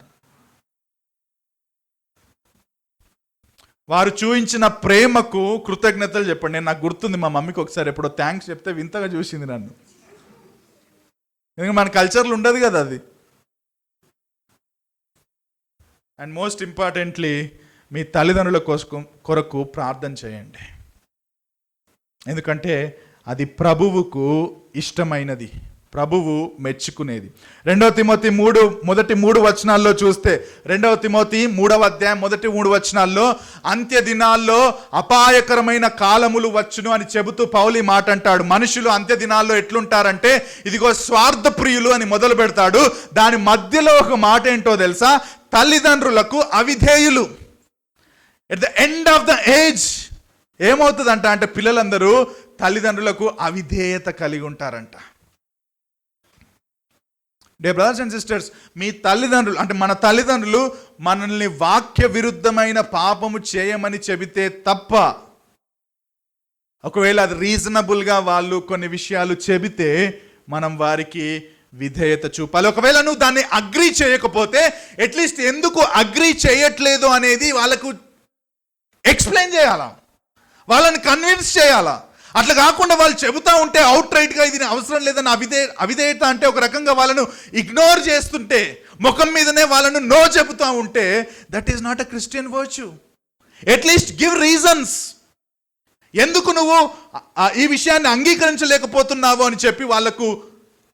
వారు చూపించిన ప్రేమకు కృతజ్ఞతలు చెప్పండి. నాకు గుర్తుంది, మా మమ్మీకి ఒకసారి ఎప్పుడో థ్యాంక్స్ చెప్తే వింతగా చూసింది నన్ను. ఎందుకంటే మన కల్చర్లో ఉండదు కదా అది. అండ్ మోస్ట్ ఇంపార్టెంట్లీ, మీ తల్లిదండ్రుల కొరకు ప్రార్థన చేయండి. ఎందుకంటే అది ప్రభువుకు ఇష్టమైనది, ప్రభువు మెచ్చుకునేది. 2 తిమోతి 3 మొదటి 3 వచనాల్లో చూస్తే, 2 తిమోతి 3వ అధ్యాయం మొదటి 3 వచనాల్లో అంత్య దినాల్లో అపాయకరమైన కాలములు వచ్చును అని చెబుతూ పౌలు ఈ మాట అంటాడు. మనుషులు అంత్య దినాల్లో ఎట్లుంటారంటే, ఇదిగో స్వార్థ ప్రియులు అని మొదలు పెడతాడు. దాని మధ్యలో ఒక మాట ఏంటో తెలుసా? తల్లిదండ్రులకు అవిధేయులు. At the end of the age ఏమవుతుందంట అంటే పిల్లలందరూ తల్లిదండ్రులకు అవిధేయత కలిగి ఉంటారంట. డే బ్రదర్స్ అండ్ సిస్టర్స్, మీ తల్లిదండ్రులు అంటే మన తల్లిదండ్రులు మనల్ని వాక్య విరుద్ధమైన పాపము చేయమని చెబితే తప్ప, ఒకవేళ అది రీజనబుల్గా వాళ్ళు కొన్ని విషయాలు చెబితే మనం వారికి విధేయత చూపాలి. ఒకవేళ నువ్వు దాన్ని అగ్రీ చేయకపోతే అట్లీస్ట్ ఎందుకు అగ్రీ చేయట్లేదు అనేది వాళ్ళకు ఎక్స్ప్లెయిన్ చేయాలా, వాళ్ళని కన్విన్స్ చేయాలా. అట్లా కాకుండా వాళ్ళు చెబుతూ ఉంటే అవుట్ రైట్గా ఇది అవసరం లేదని అవిధేయత అంటే ఒక రకంగా వాళ్ళను ఇగ్నోర్ చేస్తుంటే, ముఖం మీదనే వాళ్ళను నో చెబుతూ ఉంటే, that is not a Christian virtue. At least give reasons, ఎందుకు నువ్వు ఈ విషయాన్ని అంగీకరించలేకపోతున్నావు అని చెప్పి వాళ్ళకు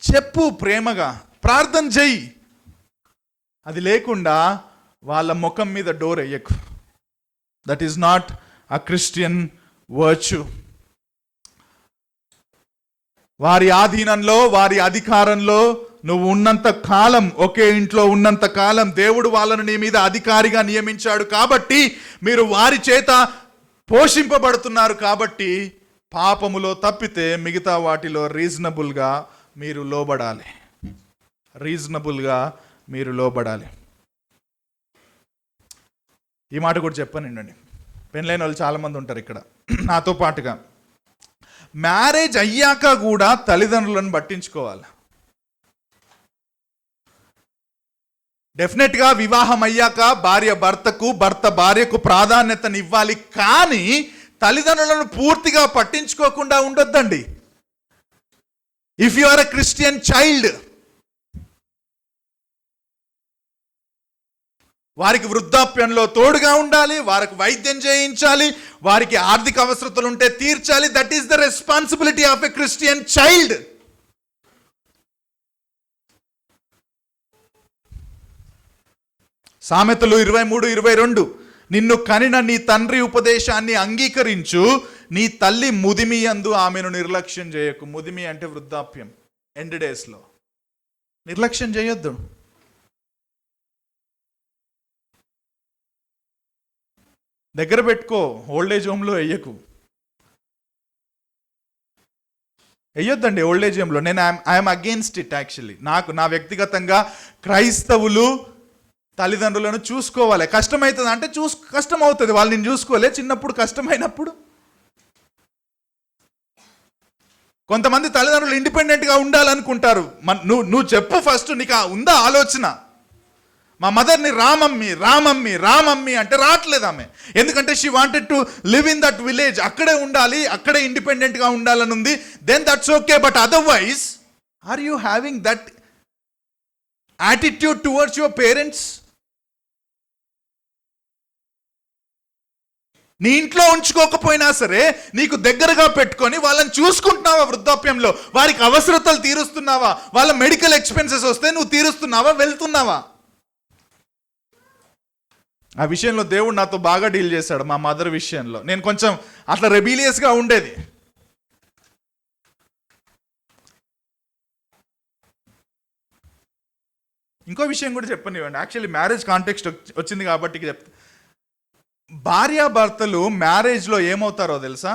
చెప్పు, ప్రేమగా ప్రార్థన చెయ్యి. అది లేకుండా వాళ్ళ ముఖం మీద డోర్ వేయకు. That is not a Christian virtue. వారి ఆధీనంలో, వారి అధికారంలో నువ్వు ఉన్నంత కాలం, ఒకే ఇంట్లో ఉన్నంత కాలం దేవుడు వాళ్ళను నీ మీద అధికారిగా నియమించాడు కాబట్టి, మీరు వారి చేత పోషింపబడుతున్నారు కాబట్టి, పాపములో తప్పితే మిగతా వాటిలో రీజనబుల్గా మీరు లోబడాలి. రీజనబుల్గా మీరు లోబడాలి. ఈ మాట కూడా చెప్పానండి. పెళ్ళైన వాళ్ళు చాలామంది ఉంటారు ఇక్కడ నాతో పాటుగా. మ్యారేజ్ అయ్యాక కూడా తల్లిదండ్రులను పట్టించుకోవాలి. డెఫినెట్గా వివాహం అయ్యాక భార్య భర్తకు, భర్త భార్యకు ప్రాధాన్యతనివ్వాలి. కానీ తల్లిదండ్రులను పూర్తిగా పట్టించుకోకుండా ఉండొద్దండి. If you are a Christian child, వారికి వృద్ధాప్యంలో తోడుగా ఉండాలి, వారికి వైద్యం చేయించాలి, వారికి ఆర్థిక అవసరతలు ఉంటే తీర్చాలి. That is the responsibility of a Christian child. సామెతలు 23:22, నిన్ను కనిన నీ తండ్రి ఉపదేశాన్ని అంగీకరించు, నీ తల్లి ముదిమి యందు ఆమెను నిర్లక్ష్యం చేయకు. ముదిమి అంటే వృద్ధాప్యం, ఎండ్ డేస్లో నిర్లక్ష్యం చేయొద్దు. దగ్గర పెట్టుకో, ఓల్డ్ ఏజ్ హోమ్లో వెయ్యొద్దండి. ఓల్డ్ ఏజ్ హోమ్లో నేను ఐఎమ్ అగేన్స్ట్ ఇట్. యాక్చువల్లీ నా వ్యక్తిగతంగా క్రైస్తవులు తల్లిదండ్రులను చూసుకోవాలి. కష్టమవుతుంది అంటే కష్టం అవుతుంది, వాళ్ళు నేను చూసుకోలే చిన్నప్పుడు కష్టమైనప్పుడు. కొంతమంది తల్లిదండ్రులు ఇండిపెండెంట్గా ఉండాలనుకుంటారు. నువ్వు చెప్పు ఫస్ట్, నీకు ఉందా ఆలోచన? మా మదర్ని రామమ్మి అంటే రావట్లేదు ఆమె. ఎందుకంటే she wanted to live in that village, అక్కడే ఉండాలి, అక్కడే ఇండిపెండెంట్గా ఉండాలని ఉంది. Then that's okay. But otherwise are you having that attitude towards your parents? నీ ఇంట్లో ఉంచుకోకపోయినా సరే నీకు దగ్గరగా పెట్టుకొని వాళ్ళని చూసుకుంటున్నావా? వృద్ధాప్యంలో వారికి అవసరతలు తీరుస్తున్నావా? వాళ్ళ మెడికల్ ఎక్స్పెన్సెస్ వస్తే నువ్వు తీరుస్తున్నావా? వెళ్తున్నావా? ఆ విషయంలో దేవుడు నాతో బాగా డీల్ చేశాడు. మా మదర్ విషయంలో నేను కొంచెం అట్లా రెబీలియస్గా ఉండేది. ఇంకో విషయం కూడా చెప్పనివ్వండి. యాక్చువల్లీ మ్యారేజ్ కాంటెక్స్ట్ వచ్చింది కాబట్టి చెప్తా. భార్యాభర్తలు మ్యారేజ్లో ఏమవుతారో తెలుసా?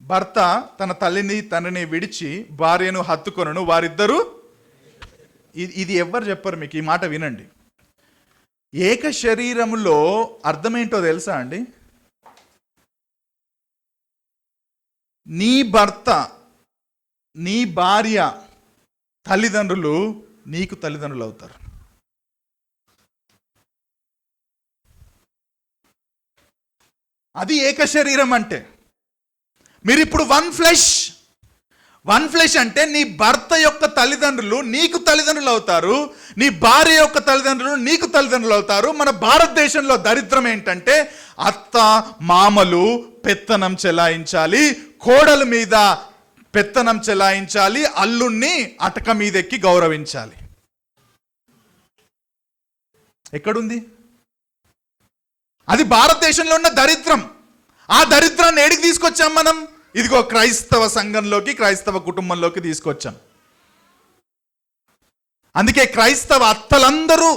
భర్త తన తల్లిని తండ్రిని విడిచి భార్యను హత్తుకొనును, వారిద్దరూ. ఇది ఎవ్వరు చెప్పరు మీకు, ఈ మాట వినండి. ఏక శరీరములో అర్థమేంటో తెలుసా అండి? నీ భర్త, నీ భార్య తల్లిదండ్రులు నీకు తల్లిదండ్రులు అవుతారు. అది ఏక శరీరం అంటే. మీరు ఇప్పుడు వన్ ఫ్లెష్ అంటే నీ భర్త యొక్క తల్లిదండ్రులు నీకు తల్లిదండ్రులు అవుతారు, నీ భార్య యొక్క తల్లిదండ్రులు నీకు తల్లిదండ్రులు అవుతారు. మన భారతదేశంలో దరిద్రం ఏంటంటే అత్త మామలు పెత్తనం చెలాయించాలి, కోడల మీద పెత్తనం చెలాయించాలి, అల్లుణ్ణి అటక మీదెక్కి గౌరవించాలి. ఎక్కడుంది? అది భారతదేశంలో ఉన్న దరిద్రం. ఆ దరిద్రాన్ని ఏడికి తీసుకొచ్చాం మనం? ఇదిగో క్రైస్తవ సంఘంలోకి, క్రైస్తవ కుటుంబంలోకి తీసుకొచ్చాం. అందుకే క్రైస్తవ అత్తలందరూ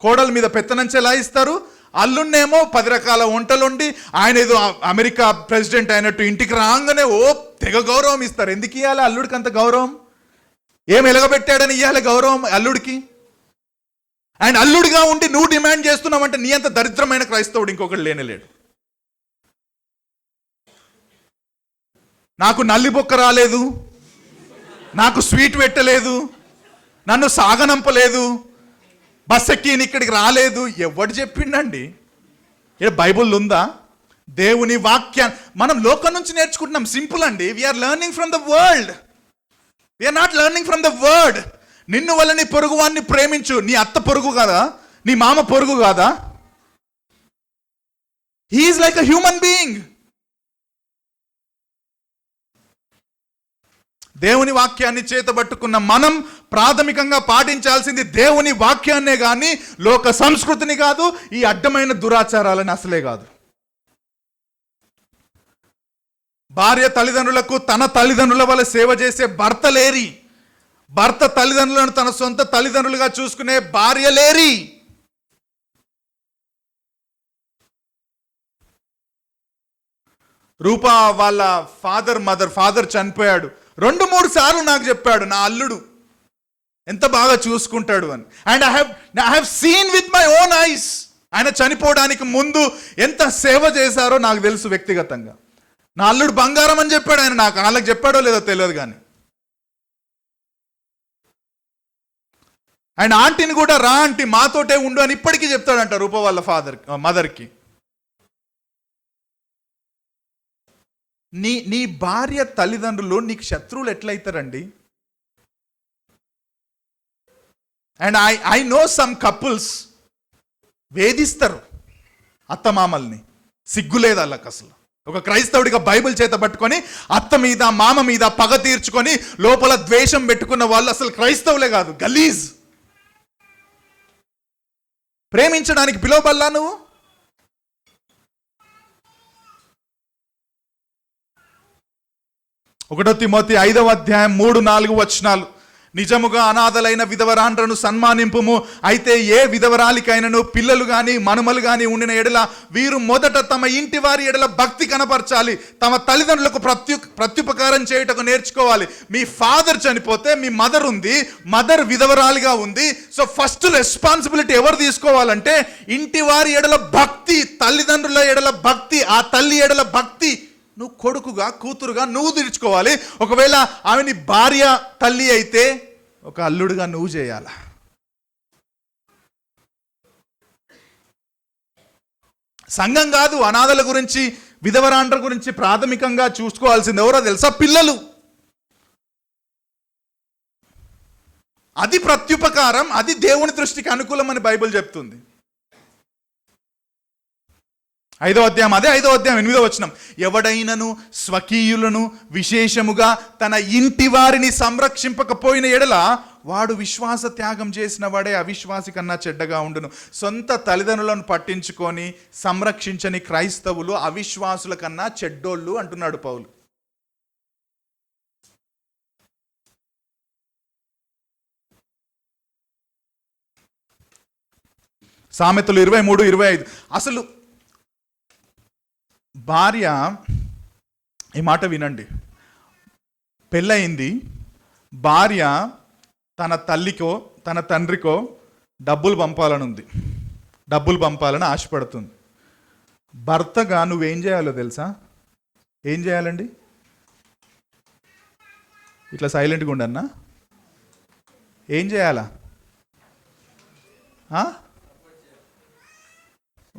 కోడల మీద పెత్తనం చెలాయిస్తారు, అల్లున్నేమో 10 రకాల వంటలు వండి ఆయన ఏదో అమెరికా ప్రెసిడెంట్ అయినట్టు ఇంటికి రాగానే తెగ గౌరవం ఇస్తారు. ఎందుకు ఇవ్వాలి అల్లుడికి అంత గౌరవం? ఏం ఎలగబెట్టాడని ఇవ్వాలి గౌరవం అల్లుడికి? అండ్ అల్లుడిగా ఉండి నువ్వు డిమాండ్ చేస్తున్నావంటే నీ అంత దరిద్రమైన క్రైస్తవుడు ఇంకొకటి లేనేలేడు. నాకు నల్లి బొక్క రాలేదు, నాకు స్వీట్ పెట్టలేదు, నన్ను సాగనంపలేదు, బస్ ఎక్కి ఇక్కడికి రాలేదు, ఎవడు చెప్పిండండి? ఇక్కడ బైబుల్ ఉందా? దేవుని వాక్యాన్ని మనం లోకం నుంచి నేర్చుకుంటున్నాం. సింపుల్ అండి. We are learning from the world, we are not learning from the word. నిన్ను వల్ల నీ పొరుగువాన్ని ప్రేమించు. నీ అత్త పొరుగు కాదా? నీ మామ పొరుగు కాదా? He is like a human being. దేవుని వాక్యాన్ని చేతబట్టుకున్న మనం ప్రాథమికంగా పాటించాల్సింది దేవుని వాక్యాన్నే కానీ లోక సంస్కృతిని కాదు, ఈ అడ్డమైన దురాచారాలని అసలే కాదు. భార్య తల్లిదండ్రులకు తన తల్లిదండ్రుల వల్ల సేవ చేసే భర్త లేరి, భర్త తల్లిదండ్రులను తన సొంత తల్లిదండ్రులుగా చూసుకునే భార్య లేరి. రూపా వాళ్ళ ఫాదర్ చనిపోయాడు. 2-3 సార్లు నాకు చెప్పాడు నా అల్లుడు ఎంత బాగా చూసుకుంటాడు అని. And I have seen with my own eyes. ఆయన చనిపోవడానికి ముందు ఎంత సేవ చేశారో నాకు తెలుసు వ్యక్తిగతంగా. నా అల్లుడు బంగారం అని చెప్పాడు ఆయన. నాకు వాళ్ళకి చెప్పాడో లేదో తెలియదు కానీ. ఆయన ఆంటీని కూడా రా ఆంటీ మాతోటే ఉండు అని ఇప్పటికీ చెప్తాడంట రూప వాళ్ళ మదర్కి. నీ భార్య తల్లిదండ్రులు నీకు శత్రువులు ఎట్లయితారండి? And I know some couples వేధిస్తారు అత్తమామల్ని. సిగ్గులేదు వాళ్ళకి అసలు. ఒక క్రైస్తవుడిగా బైబిల్ చేత పట్టుకొని అత్త మీద మామ మీద పగ తీర్చుకొని లోపల ద్వేషం పెట్టుకున్న వాళ్ళు అసలు క్రైస్తవులే కాదు, గలీజ్. ప్రేమించడానికి పిలువబల్లా నువ్వు? ఒకటో తిమోతి 5వ అధ్యాయం 3-4 వచనాలు. నిజముగా అనాథలైన విధవరాండ్రను సన్మానింపుము. అయితే ఏ విధవరాలికైనను పిల్లలు గాని మనుమలు గాని ఉండిన ఎడల వీరు మొదట తమ ఇంటి వారి ఎడల భక్తి కనపరచాలి, తమ తల్లిదండ్రులకు ప్రత్యుపకారం చేయుటకు నేర్చుకోవాలి. మీ ఫాదర్ చనిపోతే మీ మదర్ ఉంది, మదర్ విధవరాలిగా ఉంది. సో ఫస్ట్ రెస్పాన్సిబిలిటీ ఎవరు తీసుకోవాలంటే ఇంటి వారి ఎడల భక్తి, తల్లిదండ్రుల ఎడల భక్తి, ఆ తల్లి ఎడల భక్తి నువ్వు కొడుకుగా కూతురుగా నువ్వు తీర్చుకోవాలి. ఒకవేళ ఆమె భార్య తల్లి అయితే ఒక అల్లుడుగా నువ్వు చేయాల. సంఘం కాదు అనాథల గురించి విధవరాండ్ర గురించి ప్రాథమికంగా చూసుకోవాల్సింది ఎవరో తెలుసా? పిల్లలు. అది ప్రత్యుపకారం, అది దేవుని దృష్టికి అనుకూలం అని బైబిల్ చెప్తుంది. 5వ అధ్యాయం 8వ వచనం. ఎవడైనను స్వకీయులను విశేషముగా తన ఇంటి వారిని సంరక్షింపకపోయిన ఎడల వాడు విశ్వాస త్యాగం చేసిన వాడే అవిశ్వాసి కన్నా చెడ్డగా ఉండును. సొంత తల్లిదండ్రులను పట్టించుకొని సంరక్షించని క్రైస్తవులు అవిశ్వాసుల కన్నా చెడ్డోళ్ళు అంటున్నాడు పౌలు. సామెతలు 23-25. అసలు భార్య, ఈ మాట వినండి, పెళ్ళయింది, భార్య తన తల్లికో తన తండ్రికో డబ్బులు పంపాలని ఆశపడుతుంది. భర్తగా నువ్వేం చేయాలో తెలుసా? ఏం చేయాలండి? ఇట్లా సైలెంట్గా ఉండన్నా? ఏం చేయాలా?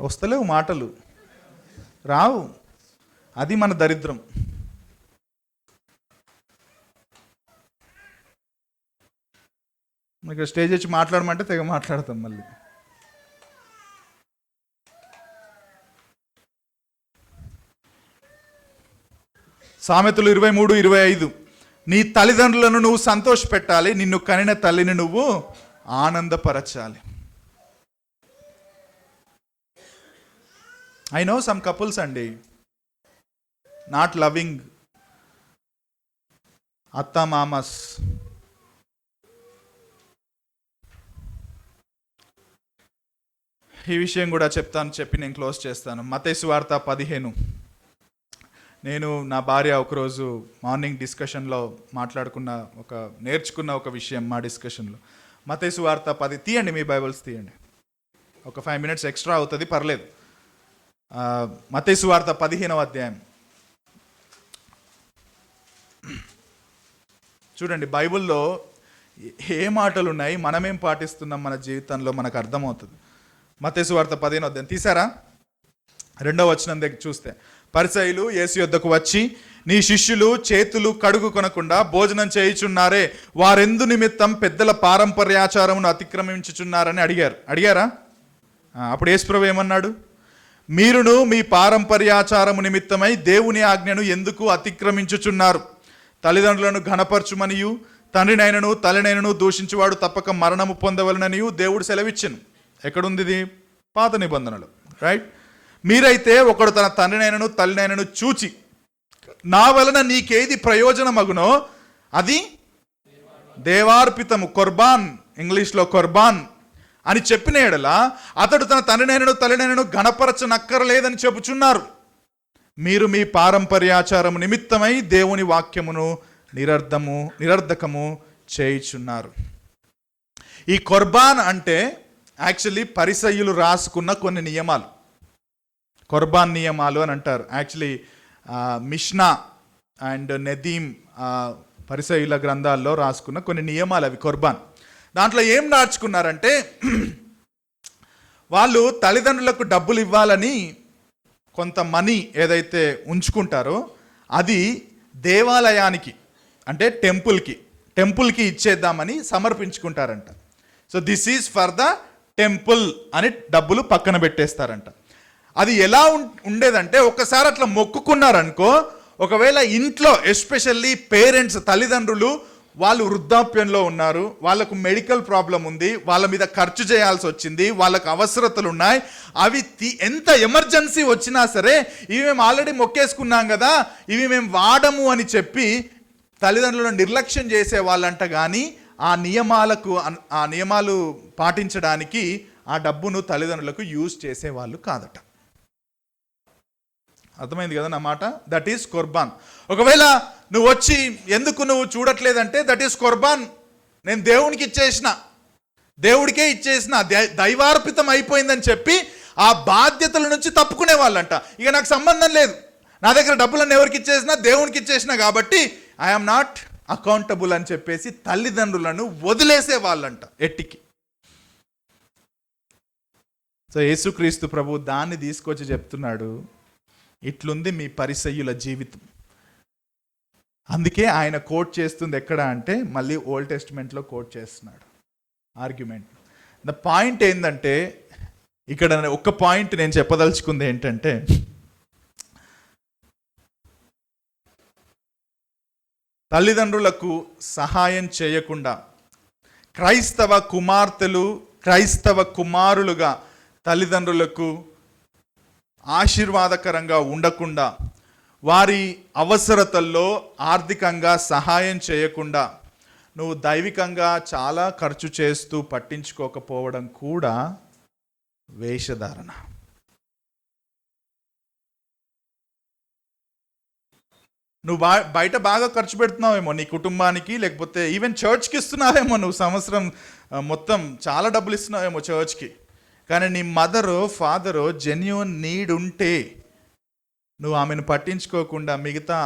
వస్తలేవు మాటలు, రావు. అది మన దరిద్రం. ఇక్కడ స్టేజ్ వచ్చి మాట్లాడమంటే తెగ మాట్లాడతాం మళ్ళీ. సామెతలు 23:25, నీ తల్లిదండ్రులను నువ్వు సంతోషపెట్టాలి, నిన్ను కనిన తల్లిని నువ్వు ఆనందపరచాలి. ఐ నో సమ్ కపుల్స్ అండి, నాట్ లవింగ్ అత్తా మామస్. ఈ విషయం కూడా చెప్పి నేను క్లోజ్ చేస్తాను. మత్తయి సువార్త 15. నేను నా భార్య ఒకరోజు మార్నింగ్ డిస్కషన్లో నేర్చుకున్న ఒక విషయం మా డిస్కషన్లో. మత్తయి సువార్త 10. తీయండి మీ బైబిల్స్, తీయండి. ఒక 5 minutes ఎక్స్ట్రా అవుతుంది, పర్లేదు. మత్తయి సువార్త 15వ అధ్యాయం చూడండి. బైబిల్లో ఏ మాటలు ఉన్నాయి, మనమేం పాటిస్తున్నాం మన జీవితంలో మనకు అర్థమవుతుంది. మత్తయి సువార్త 15వ అధ్యాయం తీసారా? 2వ వచనం దగ్గర చూస్తే, పరిసయ్యులు యేసు యొద్దకు వచ్చి, నీ శిష్యులు చేతులు కడుగు కొనకుండా భోజనం చేయుచున్నారే, వారెందు నిమిత్తం పెద్దల పారంపర్యాచారమును అతిక్రమించుచున్నారని అడిగారా? అప్పుడు యేసుప్రభు ఏమన్నాడు? మీరును మీ పారంపర్యాచారము నిమిత్తమై దేవుని ఆజ్ఞను ఎందుకు అతిక్రమించుచున్నారు? తల్లిదండ్రులను ఘనపరచుమనియు తండ్రినైనను తల్లినైనను దూషించువాడు తప్పక మరణము పొందవలననియు దేవుడు సెలవిచ్చెను. ఎక్కడుంది ఇది? పాత నిబంధనలు, రైట్? మీరైతే ఒకడు తన తండ్రినైనను తల్లినైనను చూచి, నా వలన నీకేది ప్రయోజనమగునో అది దేవార్పితము, కొర్బాన్, ఇంగ్లీష్లో కొర్బాన్ అని చెప్పిన ఎడల అతడు తన తండ్రినైనను తల్లినైనను ఘనపరచనక్కరలేదని చెప్పుచున్నారు. మీరు మీ పారంపర్యాచారము నిమిత్తమై దేవుని వాక్యమును నిరర్ధకము చేయుచున్నారు. ఈ కొర్బాన్ అంటే యాక్చువల్లీ పరిసయ్యులు రాసుకున్న కొన్ని నియమాలు, కొర్బాన్ నియమాలు అని అంటారు. యాక్చువల్లీ మిష్నా అండ్ నెదీమ్ పరిసయ్యుల గ్రంథాల్లో రాసుకున్న కొన్ని నియమాలు అవి కొర్బాన్. దాంట్లో ఏం రాసుకున్నారంటే, వాళ్ళు తల్లిదండ్రులకు డబ్బులు ఇవ్వాలని కొంత మనీ ఏదైతే ఉంచుకుంటారో అది దేవాలయానికి అంటే టెంపుల్కి ఇచ్చేద్దామని సమర్పించుకుంటారంట. So this is for the temple అని డబ్బులు పక్కన పెట్టేస్తారంట. అది ఎలా ఉండేదంటే, ఒకసారి అట్లా మొక్కుకున్నారనుకో, ఒకవేళ ఇంట్లో ఎస్పెషల్లీ పేరెంట్స్ తల్లిదండ్రులు వాళ్ళు వృద్ధాప్యంలో ఉన్నారు, వాళ్ళకు మెడికల్ ప్రాబ్లం ఉంది, వాళ్ళ మీద ఖర్చు చేయాల్సి వచ్చింది, వాళ్ళకు అవసరతలు ఉన్నాయి, అవి ఎంత ఎమర్జెన్సీ వచ్చినా సరే ఇవి మేము ఆల్రెడీ మొక్కేసుకున్నాం కదా, ఇవి మేము వాడము అని చెప్పి తల్లిదండ్రులను నిర్లక్ష్యం చేసే వాళ్ళంట. కానీ ఆ నియమాలు పాటించడానికి ఆ డబ్బును తల్లిదండ్రులకు యూజ్ చేసేవాళ్ళు కాదట. అర్థమైంది కదా నా మాట? That is corban. ఒకవేళ నువ్వు వచ్చి ఎందుకు నువ్వు చూడట్లేదంటే, దట్ ఈస్ కొర్బాన్. నేను దేవుడికే ఇచ్చేసిన దైవార్పితం అయిపోయిందని చెప్పి ఆ బాధ్యతల నుంచి తప్పుకునే వాళ్ళంట. ఇక నాకు సంబంధం లేదు, నా దగ్గర డబ్బులన్నీ ఎవరికి ఇచ్చేసినా దేవునికి ఇచ్చేసిన కాబట్టి ఐఎమ్ నాట్ అకౌంటబుల్ అని చెప్పేసి తల్లిదండ్రులను వదిలేసే వాళ్ళంట ఎట్టికి. సో యేసుక్రీస్తు ప్రభు దాన్ని తీసుకొచ్చి చెప్తున్నాడు, ఇట్లుంది మీ పరిసయ్యుల జీవితం. అందుకే ఆయన కోట్ చేస్తుంది ఎక్కడ అంటే, మళ్ళీ ఓల్డ్ టెస్టిమెంట్లో కోట్ చేస్తున్నాడు ఆర్గ్యుమెంట్. ద పాయింట్ ఏంటంటే, ఇక్కడ ఒక్క పాయింట్ నేను చెప్పదలుచుకుంది ఏంటంటే, తల్లిదండ్రులకు సహాయం చేయకుండా క్రైస్తవ కుమార్తెలు క్రైస్తవ కుమారులుగా తల్లిదండ్రులకు ఆశీర్వాదకరంగా ఉండకుండా, వారి అవసరతల్లో ఆర్థికంగా సహాయం చేయకుండా, నువ్వు దైవికంగా చాలా ఖర్చు చేస్తూ పట్టించుకోకపోవడం కూడా వేషధారణ. నువ్వు బయట బాగా ఖర్చు పెడుతున్నావేమో నీ కుటుంబానికి, లేకపోతే ఈవెన్ చర్చ్కి ఇస్తున్నావేమో, నువ్వు సంవత్సరం మొత్తం చాలా డబ్బులు ఇస్తున్నావేమో చర్చ్కి. కానీ నీ మదరు ఫాదరు జెన్యూన్ నీడ్ ఉంటే నువ్వు ఆమెను పట్టించుకోకుండా మిగతా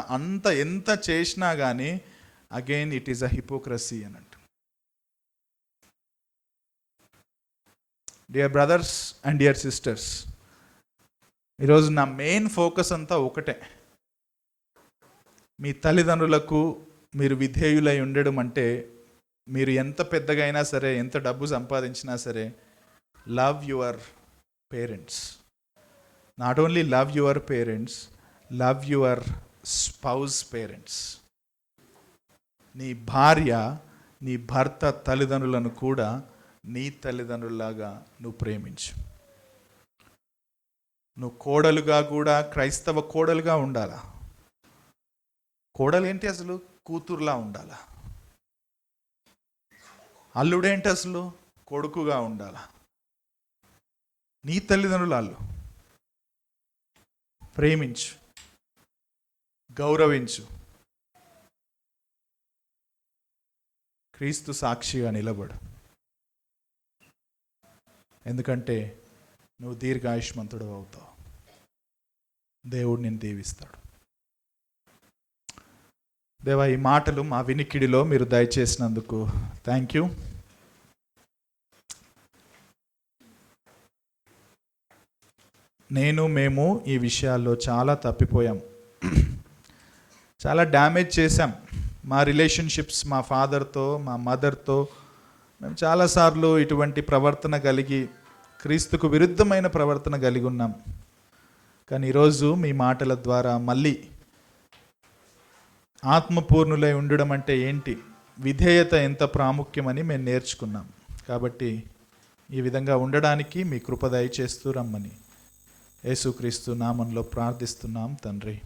ఎంత చేసినా కానీ again it is a hypocrisy అన్నట్టు. Dear brothers and dear sisters, ఈరోజు నా మెయిన్ ఫోకస్ అంతా ఒకటే. మీ తల్లిదండ్రులకు మీరు విధేయులై ఉండడం అంటే, మీరు ఎంత పెద్దగా అయినా సరే, ఎంత డబ్బు సంపాదించినా సరే, love your parents. Not only love your parents, love your spouse parents. నీ భార్య నీ భర్త తల్లిదండ్రులను కూడా నీ తల్లిదండ్రుల్లాగా నువ్వు ప్రేమించు. నువ్వు కోడలుగా కూడా క్రైస్తవ కోడలుగా ఉండాలా. కోడలేంటి అసలు? కూతురులా ఉండాలా. అల్లుడేంటి అసలు? కొడుకుగా ఉండాలా. నీ తల్లిదండ్రులు అల్లు. ప్రేమించు, గౌరవించు, క్రీస్తు సాక్షిగా నిలబడు. ఎందుకంటే నువ్వు దీర్ఘాయుష్మంతుడు అవుతావు. దేవుడు నిన్ను దీవిస్తాడు. దేవా, ఈ మాటలు మా వినికిడిలో మీరు దయచేసినందుకు థ్యాంక్ యూ. మేము ఈ విషయాల్లో చాలా తప్పిపోయాం, చాలా డ్యామేజ్ చేశాం. మా రిలేషన్షిప్స్ మా ఫాదర్తో, మా మదర్తో మేము చాలాసార్లు ఇటువంటి ప్రవర్తన కలిగి, క్రీస్తుకు విరుద్ధమైన ప్రవర్తన కలిగి ఉన్నాం. కానీ ఈరోజు మీ మాటల ద్వారా మళ్ళీ ఆత్మపూర్ణులై ఉండడం అంటే ఏంటి, విధేయత ఎంత ప్రాముఖ్యమని మేము నేర్చుకున్నాం. కాబట్టి ఈ విధంగా ఉండడానికి మీ కృప దయచేస్తూ రమ్మని యేసుక్రీస్తు నామంలో ప్రార్థిస్తున్నాం తండ్రి.